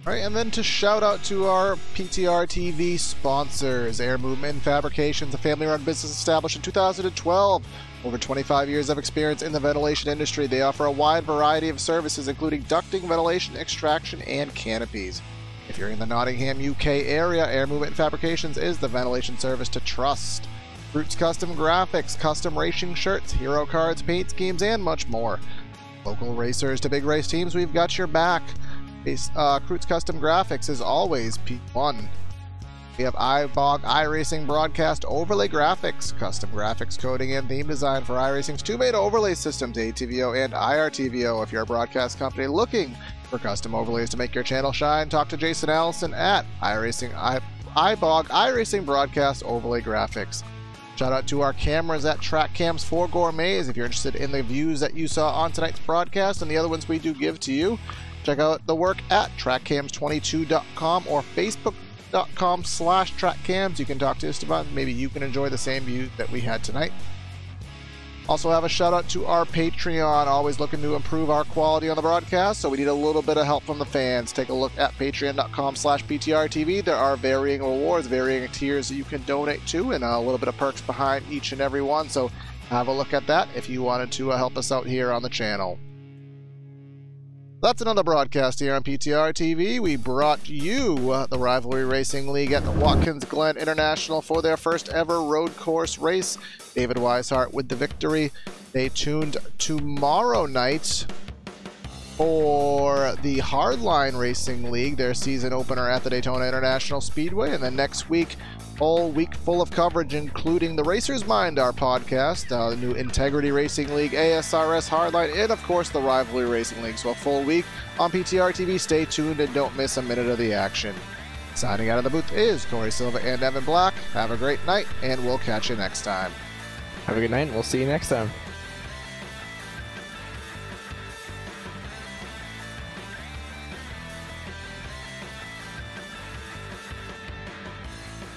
All right, and then to shout out to our PTR TV sponsors, Movement Fabrications, a family-run business established in 2012. Over 25 years of experience in the ventilation industry, they offer a wide variety of services, including ducting, ventilation, extraction, and canopies. If you're in the Nottingham, UK area, Air Movement Fabrications is the ventilation service to trust. Krutz Custom Graphics, custom racing shirts, hero cards, paint schemes, and much more. Local racers to big race teams, we've got your back. Krutz Custom Graphics is always P1. We have iBog iRacing Broadcast Overlay Graphics, custom graphics, coding, and theme design for iRacing's two main overlay systems, ATVO and IRTVO. If you're a broadcast company looking for custom overlays to make your channel shine, talk to Jason Allison at iBog iRacing Broadcast Overlay Graphics. Shout out to our cameras at Track Cams for Gourmets. If you're interested in the views that you saw on tonight's broadcast and the other ones we do give to you, check out the work at trackcams22.com or facebook.com/trackcams. You can talk to us about maybe you can enjoy the same views that we had tonight. Also have a shout out to our Patreon, always looking to improve our quality on the broadcast, so we need a little bit of help from the fans. Take a look at patreon.com/PTRTV. There are varying rewards, varying tiers that you can donate to, and a little bit of perks behind each and every one, so have a look at that if you wanted to help us out here on the channel. That's another broadcast here on PTR TV. We brought you the Rivalry Racing League at the Watkins Glen International for their first ever road course race. David Weishart with the victory. Stay tuned tomorrow night for the Hardline Racing League, their season opener at the Daytona International Speedway. And then next week, whole week full of coverage, including the Racer's Mind, our podcast, the new Integrity Racing League, ASRS Hardline, and of course the Rivalry Racing League. So a full week on PTR TV. Stay tuned and don't miss a minute of the action. Signing out of the booth is Corey Silva and Evan Black. Have a great night, and we'll catch you next time. Have a good night, and we'll see you next time.